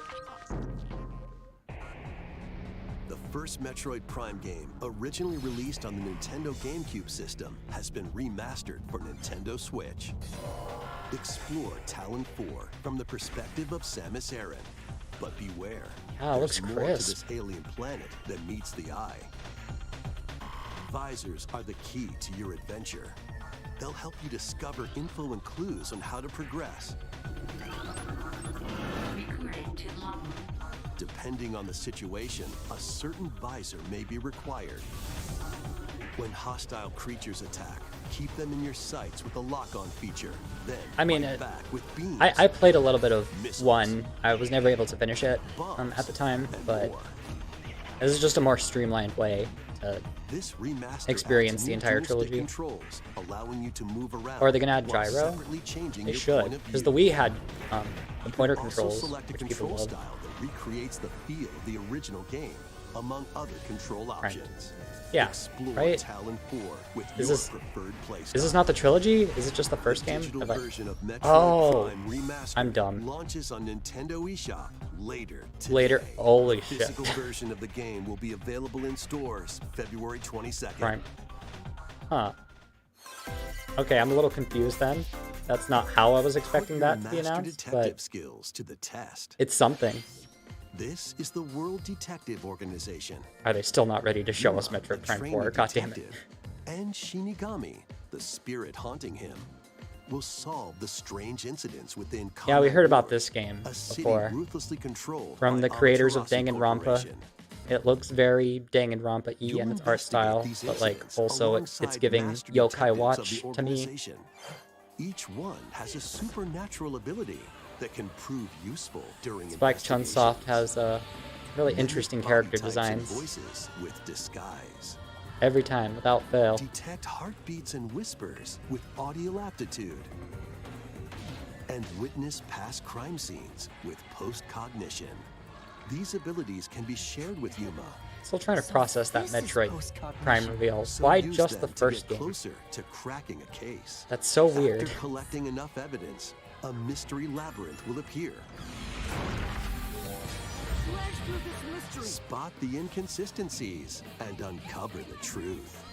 The first Metroid Prime game, originally released on the Nintendo GameCube system, has been remastered for Nintendo Switch. Explore Talon 4 from the perspective of Samus Aran. But beware, Yeah, it looks there's more to crisp. this alien planet than meets the eye. Visors are the key to your adventure. They'll help you discover info and clues on how to progress. Depending on the situation, a certain visor may be required. When hostile creatures attack, keep them in your sights with the lock-on feature. Then I mean, fight back with beams. I played a little bit of Missiles, 1. I was never able to finish it bombs, at the time, and but more. this is just a more streamlined way to This remaster experience adds the new entire dual-stick trilogy. controls, allowing you to move around. Or are they gonna add while gyro? separately changing They your should, point of because the view. Wii had the pointer Also controls, select a which people control love. style that recreates the feel of the original game, among other control options. Yeah, Explore right? Talon 4 with Is your this- preferred playstyle. Is this not the trilogy? Is it just the first The game? digital Have I- version of Metroid Oh, Prime Remastered I'm dumb. launches on Nintendo eShop later today. Later, holy shit. Physical version of the game will be available in stores February 22nd. Prime. Huh. Okay, I'm a little confused then. That's not how I was expecting Put your that to be master announced, detective but skills to the test. it's something. This is the World Detective Organization. Are they still not ready to show us Yuma, Metroid a Prime trainee 4? God damn it. detective, and Shinigami, the spirit haunting him, will solve the strange incidents within Yeah, we Common heard about Ward, this game a city before. ruthlessly controlled From by the creators of Amaterasu Danganronpa. Corporation. It looks very Danganronpa-y You'll in its art investigate style, these but like incidents also it's alongside giving master Yokai detectives of Watch the to me. organization. Each one has a supernatural ability that can prove useful during Spike Chunsoft investigations. has really interesting Mimic character body types and designs voices with disguise. every time without fail. Detect heartbeats and whispers with audio aptitude. And witness past crime scenes with post-cognition. These abilities can be shared with Yuma. Still trying to process that this is Metroid post-cognition. Prime reveal. So Why use just the them to first get game? closer to cracking a case. That's so weird. After collecting enough evidence, a mystery labyrinth will appear. Spot the inconsistencies and uncover the truth.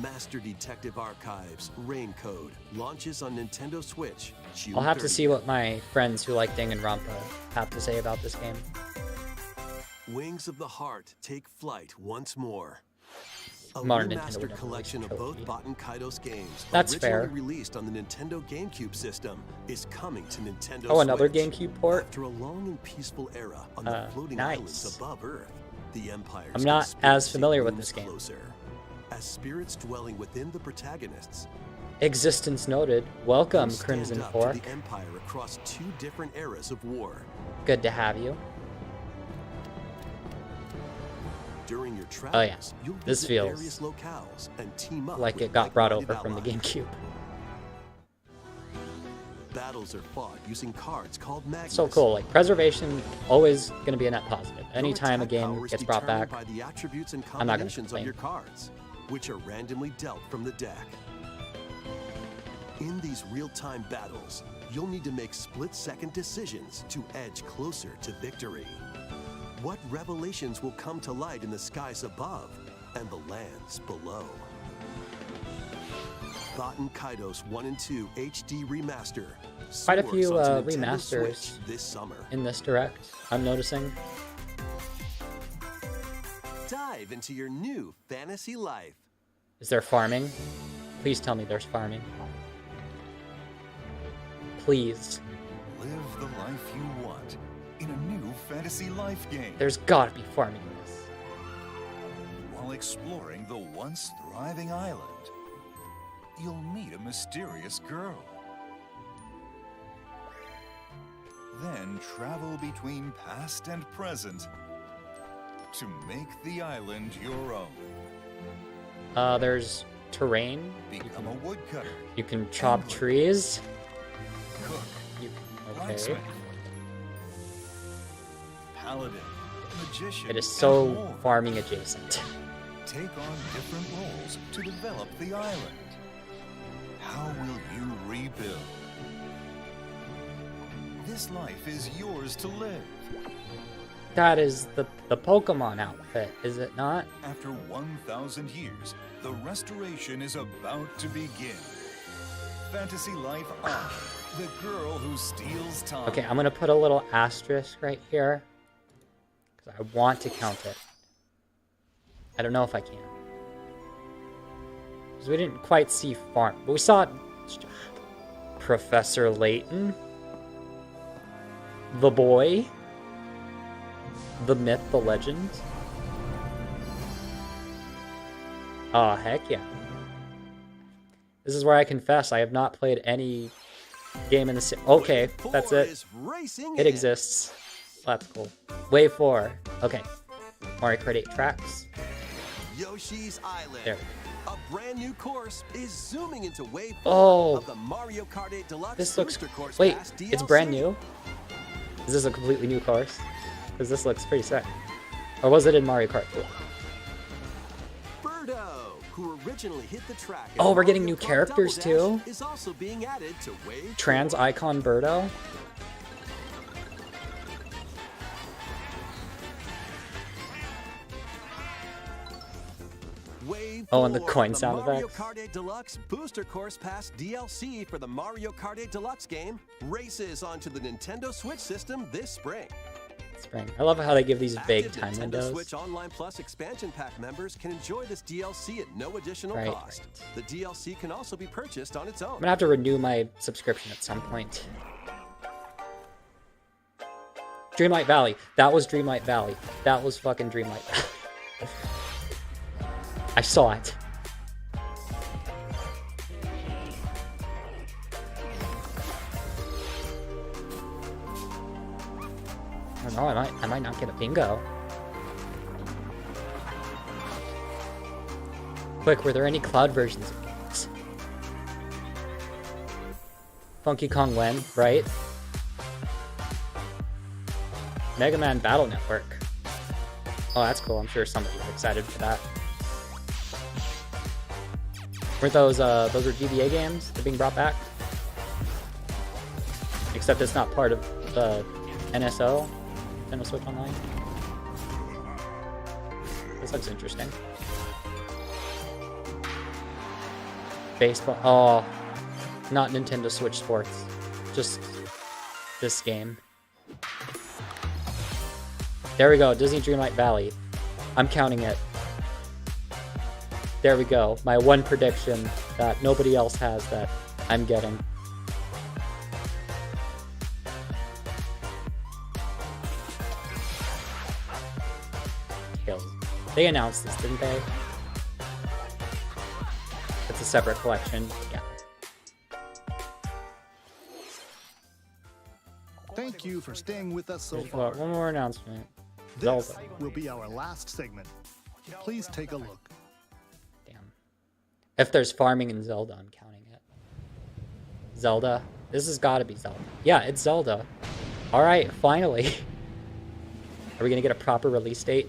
Master Detective Archives Rain Code launches on Nintendo Switch June I'll have to 30th. see what my friends who like Danganronpa have to say about this game. Wings of the Heart take flight once more. A Modern Nintendo would remastered never collection release of a both trilogy. Baten Kaitos games, That's originally fair. released on the Nintendo GameCube system, is coming to Nintendo Oh, another Switch. GameCube port? After a long and peaceful era on the floating nice. islands above Earth, the Empire's I'm not as conspiracy familiar with looms this game. Closer. As spirits dwelling within the protagonists, Existence noted. Welcome, stand Crimson up Fork. to the Empire across 2 different eras of war. Good to have you. During your travels, Oh, yeah. you'll This visit feels various locales and team up like with it got brought like-minded over from the allies. GameCube. Battles are fought using cards called magnets. So cool. Like, preservation, always going to be a net positive. Your Anytime a attack game power is gets brought back, determined by the attributes and I'm not gonna combinations of complain. your cards, which are randomly dealt from the deck. In these real-time battles, you'll need to make split-second decisions to edge closer to victory. What revelations will come to light in the skies above and the lands below? Baten Kaitos 1 and 2 HD Remaster. Quite a soars few onto Nintendo remasters Switch this summer. in this direct, I'm noticing. Dive into your new fantasy life. Is there farming? Please tell me there's farming. Please. Live the life you want in a new fantasy life game There's gotta be farming in this. while exploring the once thriving island. You'll meet a mysterious girl. Then travel between past and present to make the island your own. There's terrain. Become a woodcutter, You can chop trees. cook, You can, okay. blacksmith, paladin, magician, It is and so more. farming adjacent. Take on different roles to develop the island. How will you rebuild? This life is yours to live. That is the Pokemon outfit, is it not? After 1,000 years, the restoration is about to begin. Fantasy Life on, the girl who steals time. Okay, I'm gonna put a little asterisk right here because I want to count it. I don't know if I can. Because we didn't quite see farm, but we saw Professor Layton, the boy, the myth, the legend. Oh, heck yeah. This is where I confess I have not played any game in the okay, that's it. It exists. That's cool. Wave 4. Okay. Mario Kart 8 tracks. Yoshi's Island. There. A brand new course is zooming into Wave 4 Oh, of the Mario Kart 8 Deluxe this looks... Booster Course Wait, Pass it's DLC. brand new? Is this a completely new course? Because this looks pretty sick. Or was it in Mario Kart 4? Birdo, who originally hit the track. Oh, we're getting Mario new Kart characters Double Dash, too? is also being added to Wave Trans 4. icon Birdo? Wave Oh, and the 4 coin of sound Mario effects. Kart 8 Deluxe Booster Course Pass DLC for the Mario Kart 8 Deluxe game races onto the Nintendo Switch system this spring. Spring. I love how they give these vague Active time Nintendo windows. Switch Online Plus expansion pack members can enjoy this DLC at no additional Right, cost. The DLC can also be purchased on its own. I'm gonna have to renew my subscription at some point. Dreamlight Valley. That was Dreamlight Valley. That was fucking Dreamlight Valley. I saw it. I don't know, I might not get a bingo. Quick, were there any cloud versions of games? Funky Kong Wen, right? Mega Man Battle Network. Oh, that's cool. I'm sure somebody was excited for that. Weren't those were GBA games? They're being brought back? Except it's not part of the NSO, Nintendo Switch Online. This looks interesting. Baseball. Oh, not Nintendo Switch Sports. Just this game. There we go, Disney Dreamlight Valley. I'm counting it. There we go. My one prediction that nobody else has that I'm getting. Tails. They announced this, didn't they? It's a separate collection. Yeah. Thank you for staying with us so There's far. one more announcement. This Zelda. will be our last segment. Please take a look. Damn. If there's farming in Zelda, I'm counting it. Zelda. This has got to be Zelda. Yeah, it's Zelda. All right, finally. Are we gonna get a proper release date?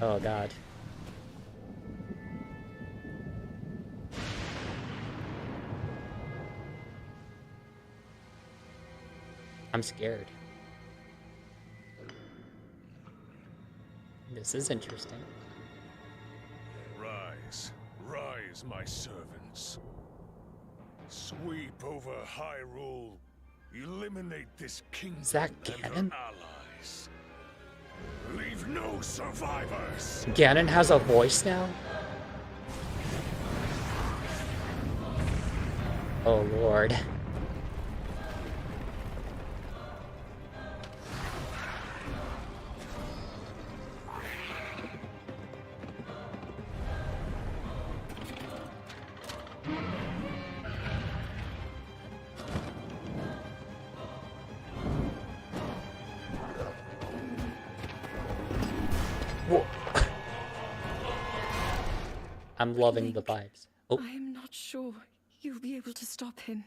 Oh God. I'm scared. This is interesting. Rise, rise, my servants. Sweep over Hyrule. Eliminate this kingdom Is that and Ganon? their allies. Leave no survivors. Ganon has a voice now? Oh Lord. Whoa. I'm loving the vibes. Oh, I am not sure you'll be able to stop him.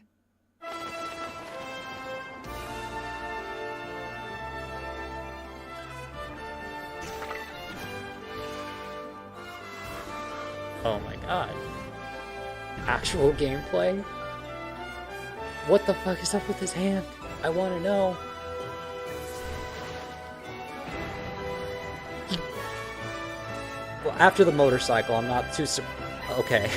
Oh my god. Actual gameplay? What the fuck is up with his hand? I want to know. Well, after the motorcycle, I'm not too okay.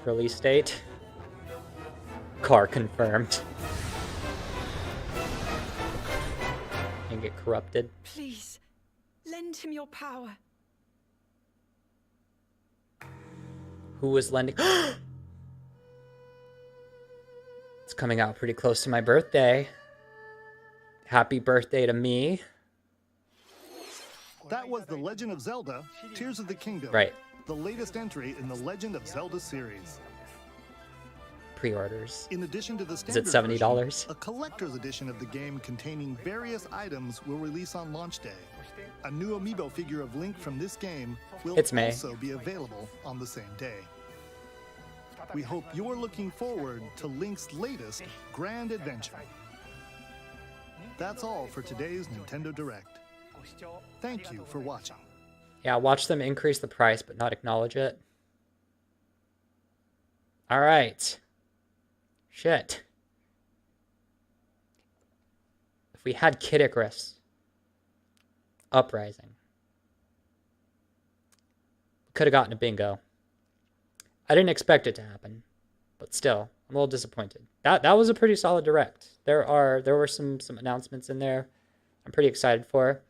Release date? Car confirmed. And get corrupted. Please, lend him your power. Who was lending? It's coming out pretty close to my birthday. Happy birthday to me. That was The Legend of Zelda, Tears of the Kingdom. Right. The latest entry in the Legend of Zelda series. Pre-orders. In addition to the Is standard it $70? version, a collector's edition of the game containing various items will release on launch day. A new amiibo figure of Link from this game will also be available on the same day. We hope you're looking forward to Link's latest grand adventure. That's all for today's Nintendo Direct. Thank you for watching. Yeah, watch them increase the price but not acknowledge it. Alright. Shit. If we had Kid Icarus Uprising, we could have gotten a bingo. I didn't expect it to happen, but still, I'm a little disappointed. That was a pretty solid direct. There were some announcements in there I'm pretty excited for.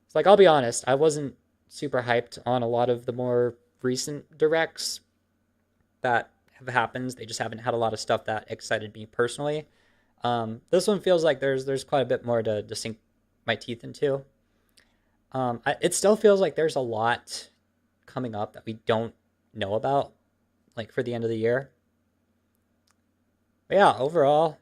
It's like, I'll be honest, I wasn't super hyped on a lot of the more recent directs that have happened. They just haven't had a lot of stuff that excited me personally. This one feels like there's quite a bit more to sink my teeth into. It still feels like there's a lot coming up that we don't know about, like for the end of the year. But yeah, overall,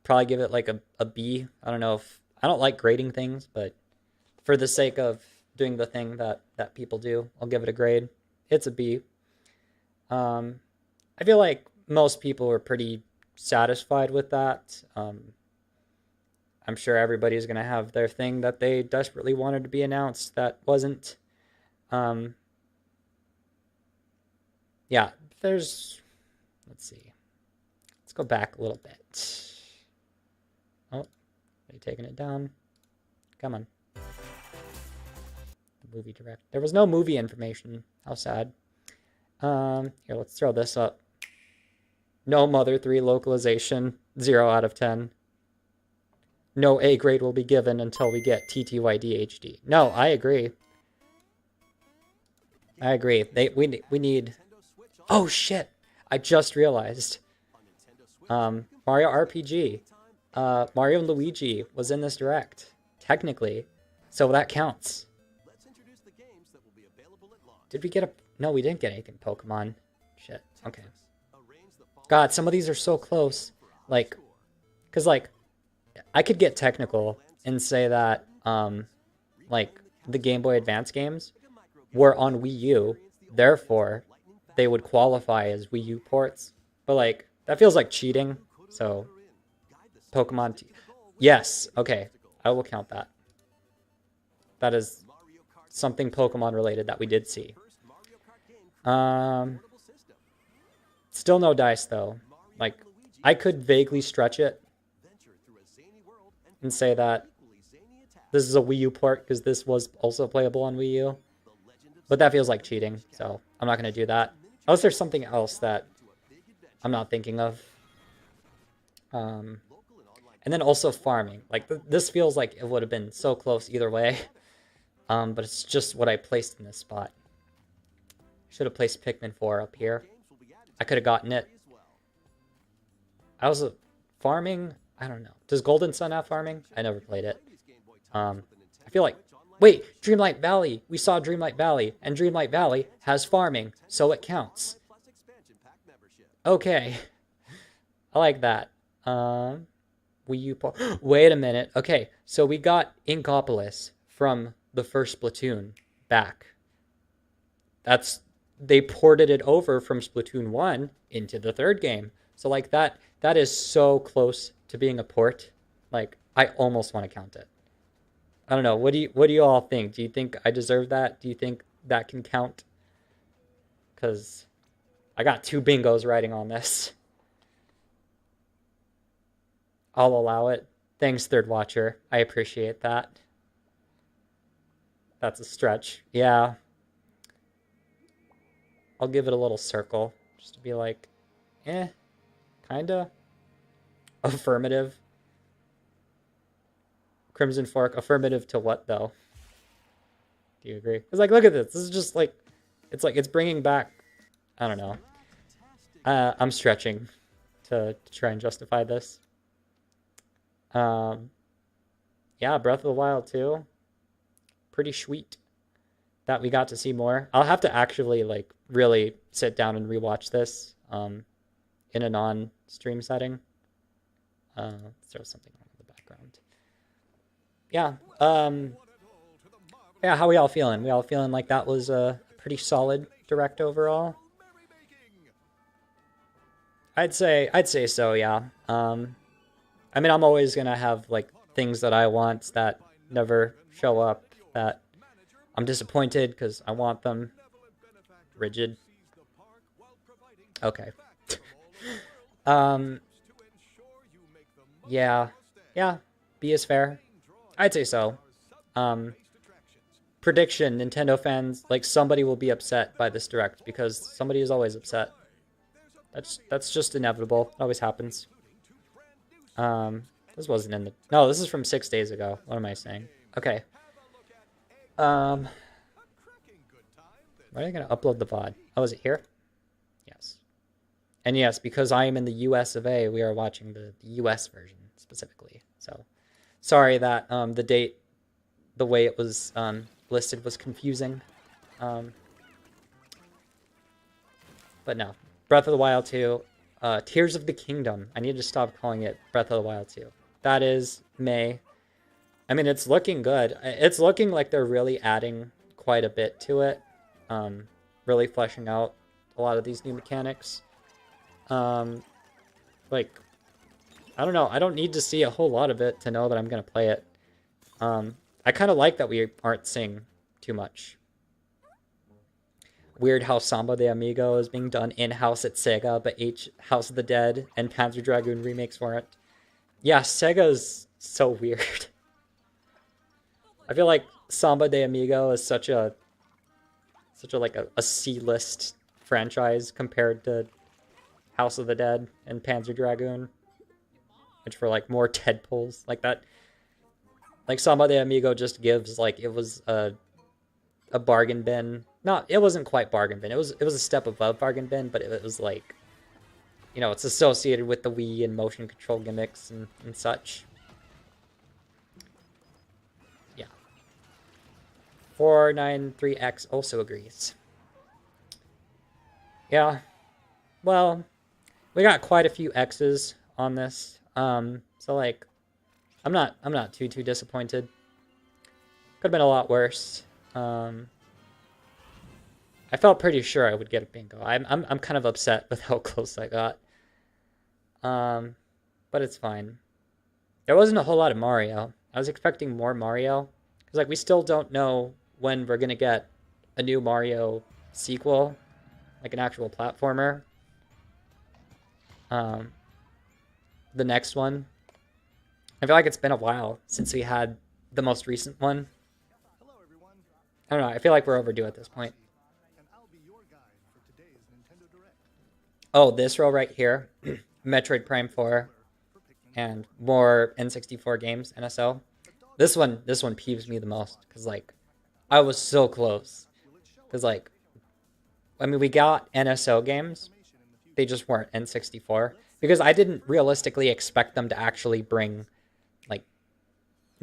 probably give it like a B. I don't know if I don't like grading things, but for the sake of doing the thing that people do, I'll give it a grade. It's a B. I feel like most people were pretty satisfied with that. I'm sure everybody's going to have their thing that they desperately wanted to be announced that wasn't. Yeah, let's see. Let's go back a little bit. Oh, are you taking it down? Come on. The movie direct. There was no movie information. How sad. Here, let's throw this up. No Mother 3 localization. 0 out of 10. No A grade will be given until we get TTYD HD. No, I agree. I agree. We need... Oh, shit! I just realized. Mario RPG. Mario and Luigi was in this direct. Technically. So that counts. Did we get a... No, we didn't get anything Pokemon. Shit. Okay. God, some of these are so close. Like... Because, like... I could get technical and say that, like, the Game Boy Advance games were on Wii U. Therefore, they would qualify as Wii U ports. But, like, that feels like cheating. So, Pokemon... Yes. Okay. I will count that. That is something Pokemon related that we did see. Still no dice, though. Like, I could vaguely stretch it and say that this is a Wii U port because this was also playable on Wii U. But that feels like cheating, so I'm not going to do that. Unless there's something else that I'm not thinking of. And then also farming. Like, this feels like it would have been so close either way. But it's just what I placed in this spot. Should have placed Pikmin 4 up here. I could have gotten it. I was farming... I don't know. Does Golden Sun have farming? I never played it. I feel like... Wait! Dreamlight Valley! We saw Dreamlight Valley, and Dreamlight Valley has farming, so it counts. Okay. I like that. Wii U... Wait a minute. Okay, so we got Inkopolis from the first Splatoon back. They ported it over from Splatoon 1 into the third game. So like that is so close to being a port. Like I almost want to count it. I don't know. What do you all think? Do you think I deserve that? Do you think that can count? Cuz I got 2 bingos writing on this. I'll allow it. Thanks, Third Watcher. I appreciate that. That's a stretch. Yeah. I'll give it a little circle just to be like, kinda. Affirmative. Crimson Fork, affirmative to what though? Do you agree? Because like, look at this. This is just like, it's bringing back. I don't know. I'm stretching to try and justify this. Yeah, Breath of the Wild 2. Pretty sweet that we got to see more. I'll have to actually like really sit down and rewatch this in a non-stream setting. Let's throw something on in the background. Yeah. Yeah, how we all feeling? We all feeling like that was a pretty solid direct overall? I'd say so, yeah. I mean, I'm always gonna have like things that I want that never show up, that I'm disappointed because I want them. Rigid. Okay. Yeah. Yeah. B is fair. I'd say so. Prediction, Nintendo fans, like somebody will be upset by this direct because somebody is always upset. That's just inevitable. It always happens. This wasn't in the... No, this is from 6 days ago. What am I saying? Okay. Where are you going to upload the VOD? Oh, is it here? Yes. And yes, because I am in the US of A, we are watching the US version specifically. So, sorry that the date, the way it was listed was confusing. But no. Breath of the Wild 2. Tears of the Kingdom. I need to stop calling it Breath of the Wild 2. That is May. I mean, it's looking good. It's looking like they're really adding quite a bit to it. Really fleshing out a lot of these new mechanics. Like, I don't know. I don't need to see a whole lot of it to know that I'm going to play it. I kind of like that we aren't seeing too much. Weird how Samba de Amigo is being done in-house at Sega, but House of the Dead and Panzer Dragoon remakes weren't. Yeah, Sega's so weird. I feel like Samba de Amigo is such a like a C-list franchise compared to House of the Dead and Panzer Dragoon, which were like more Deadpools like that. Like Samba de Amigo just gives like it was a bargain bin. Not, it wasn't quite bargain bin. It was a step above bargain bin, but it was like, you know, it's associated with the Wii and motion control gimmicks and such. Yeah. 493X also agrees. Yeah. Well, we got quite a few X's on this. So like, I'm not too disappointed. Could have been a lot worse. I felt pretty sure I would get a bingo. I'm kind of upset with how close I got. But it's fine. There wasn't a whole lot of Mario. I was expecting more Mario. Because like we still don't know when we're gonna get a new Mario sequel. Like an actual platformer. The next one. I feel like it's been a while since we had the most recent one. I don't know, I feel like we're overdue at this point. Oh, this row right here, Metroid Prime 4, and more N64 games, NSO. This one peeves me the most, because, like, I was so close. Because, like, I mean, we got NSO games, they just weren't N64. Because I didn't realistically expect them to actually bring, like,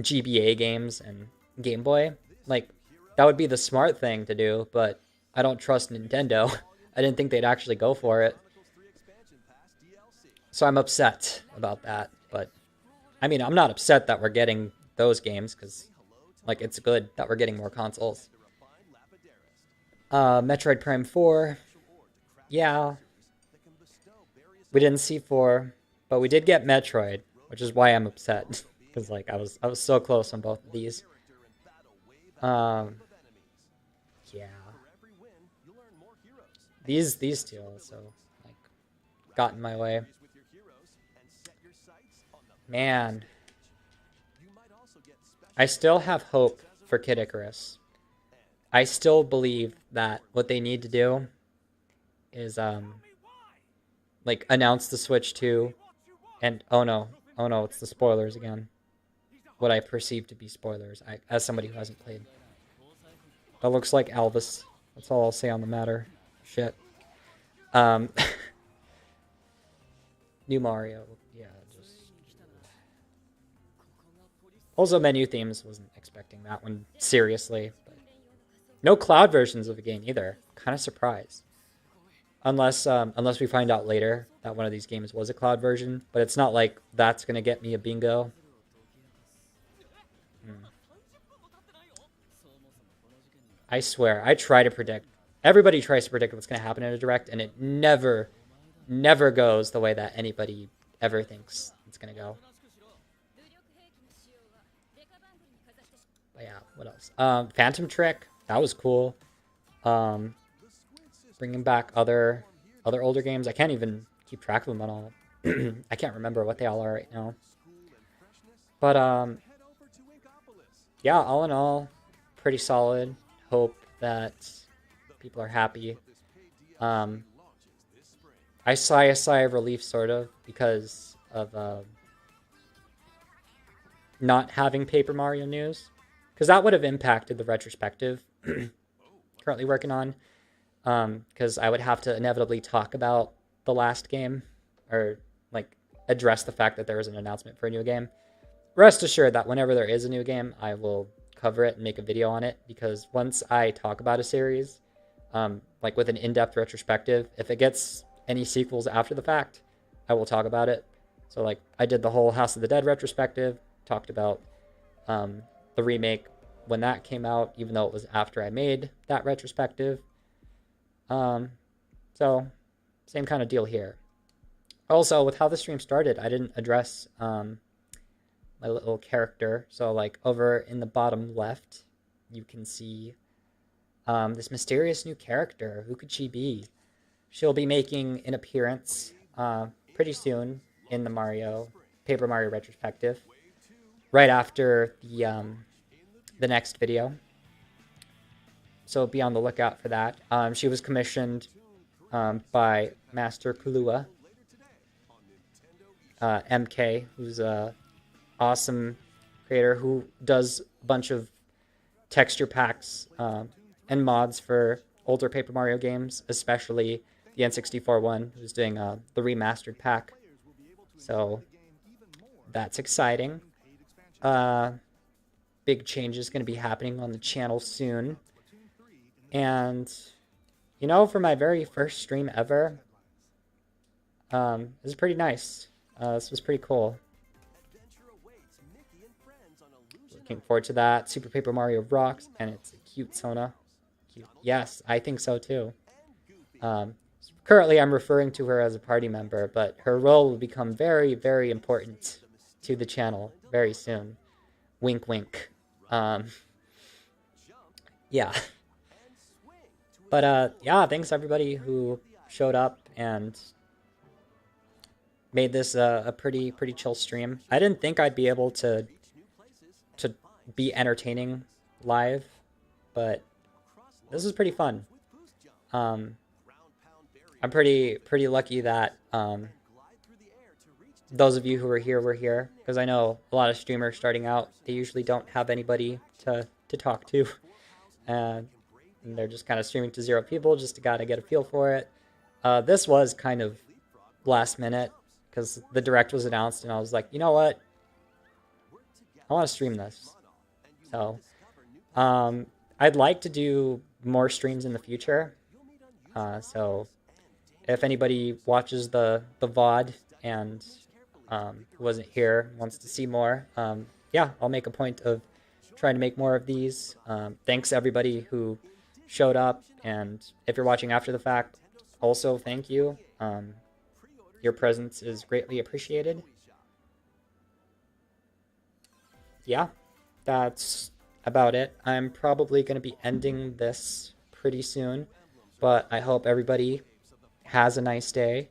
GBA games and Game Boy. Like, that would be the smart thing to do, but I don't trust Nintendo. I didn't think they'd actually go for it. So I'm upset about that, but I mean, I'm not upset that we're getting those games, because, like, it's good that we're getting more consoles. Metroid Prime 4, yeah. We didn't see 4, but we did get Metroid, which is why I'm upset because like I was so close on both of these. Yeah. These two also like got in my way. Man, I still have hope for Kid Icarus. I still believe that what they need to do is like announce the Switch 2 and oh no, it's the spoilers again. What I perceive to be spoilers, as somebody who hasn't played. That looks like Elvis. That's all I'll say on the matter. Shit. New Mario. Yeah, just... Also, menu themes. Wasn't expecting that one seriously. But no cloud versions of the game either. Kind of surprised. Unless we find out later that one of these games was a cloud version. But it's not like that's going to get me a bingo. I swear, I try to predict. Everybody tries to predict what's going to happen in a direct, and it never goes the way that anybody ever thinks it's going to go. But yeah, what else? Phantom Trick, that was cool. Bringing back other older games. I can't even keep track of them at all. I can't remember what they all are right now. But yeah, all in all, pretty solid. Hope that people are happy. I sigh a sigh of relief, sort of, because of not having Paper Mario news. Because that would have impacted the retrospective currently working on. Because I would have to inevitably talk about the last game. Or, like, address the fact that there was an announcement for a new game. Rest assured that whenever there is a new game, I will cover it and make a video on it. Because once I talk about a series, like with an in-depth retrospective, if it gets any sequels after the fact, I will talk about it. So like I did the whole House of the Dead retrospective, talked about the remake when that came out, even though it was after I made that retrospective. So same kind of deal here. Also, with how the stream started, I didn't address my little character. So like over in the bottom left, you can see this mysterious new character. Who could she be? She'll be making an appearance pretty soon in the Paper Mario retrospective, right after the next video. So be on the lookout for that. She was commissioned by Master Kulua, MK, who's a awesome creator who does a bunch of texture packs and mods for older Paper Mario games, especially the N64 one, who's doing the remastered pack. So that's exciting. Big changes going to be happening on the channel soon. And, you know, for my very first stream ever, it was pretty nice. This was pretty cool. Looking forward to that. Super Paper Mario rocks, and it's a cute Sona. Cute. Yes, I think so too. Currently, I'm referring to her as a party member, but her role will become very, very important to the channel very soon. Wink, wink. Yeah. But yeah, thanks everybody who showed up and made this a pretty chill stream. I didn't think I'd be able to be entertaining live, but this was pretty fun. I'm pretty lucky that those of you who were here, because I know a lot of streamers starting out, they usually don't have anybody to talk to, and they're just kind of streaming to 0 people just to gotta get a feel for it. This was kind of last minute because the direct was announced, and I was like, you know what, I want to stream this. So I'd like to do more streams in the future. So if anybody watches the VOD and wasn't here, wants to see more, yeah, I'll make a point of trying to make more of these. Thanks everybody who showed up, and if you're watching after the fact, also thank you. Your presence is greatly appreciated. Yeah, that's about it. I'm probably going to be ending this pretty soon, but I hope everybody has a nice day.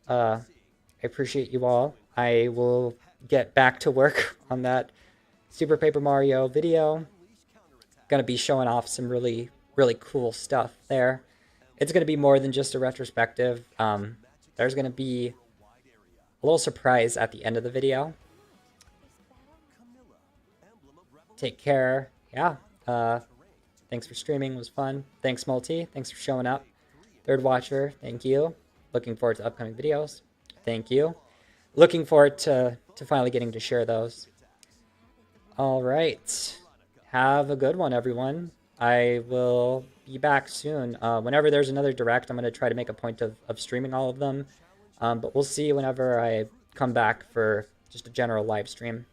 I appreciate you all. I will get back to work on that Super Paper Mario video. Gonna be showing off some really, really cool stuff there. It's gonna be more than just a retrospective. There's gonna be a little surprise at the end of the video. Take care. Yeah. Thanks for streaming. It was fun. Thanks, Multi. Thanks for showing up. Third Watcher, thank you. Looking forward to upcoming videos. Thank you. Looking forward to finally getting to share those. All right. Have a good one, everyone. I will be back soon. Whenever there's another direct, I'm going to try to make a point of streaming all of them. But we'll see whenever I come back for just a general live stream.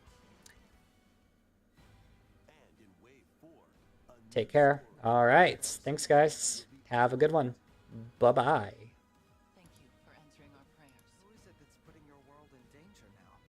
Take care. All right. Thanks, guys. Have a good one. Bye-bye.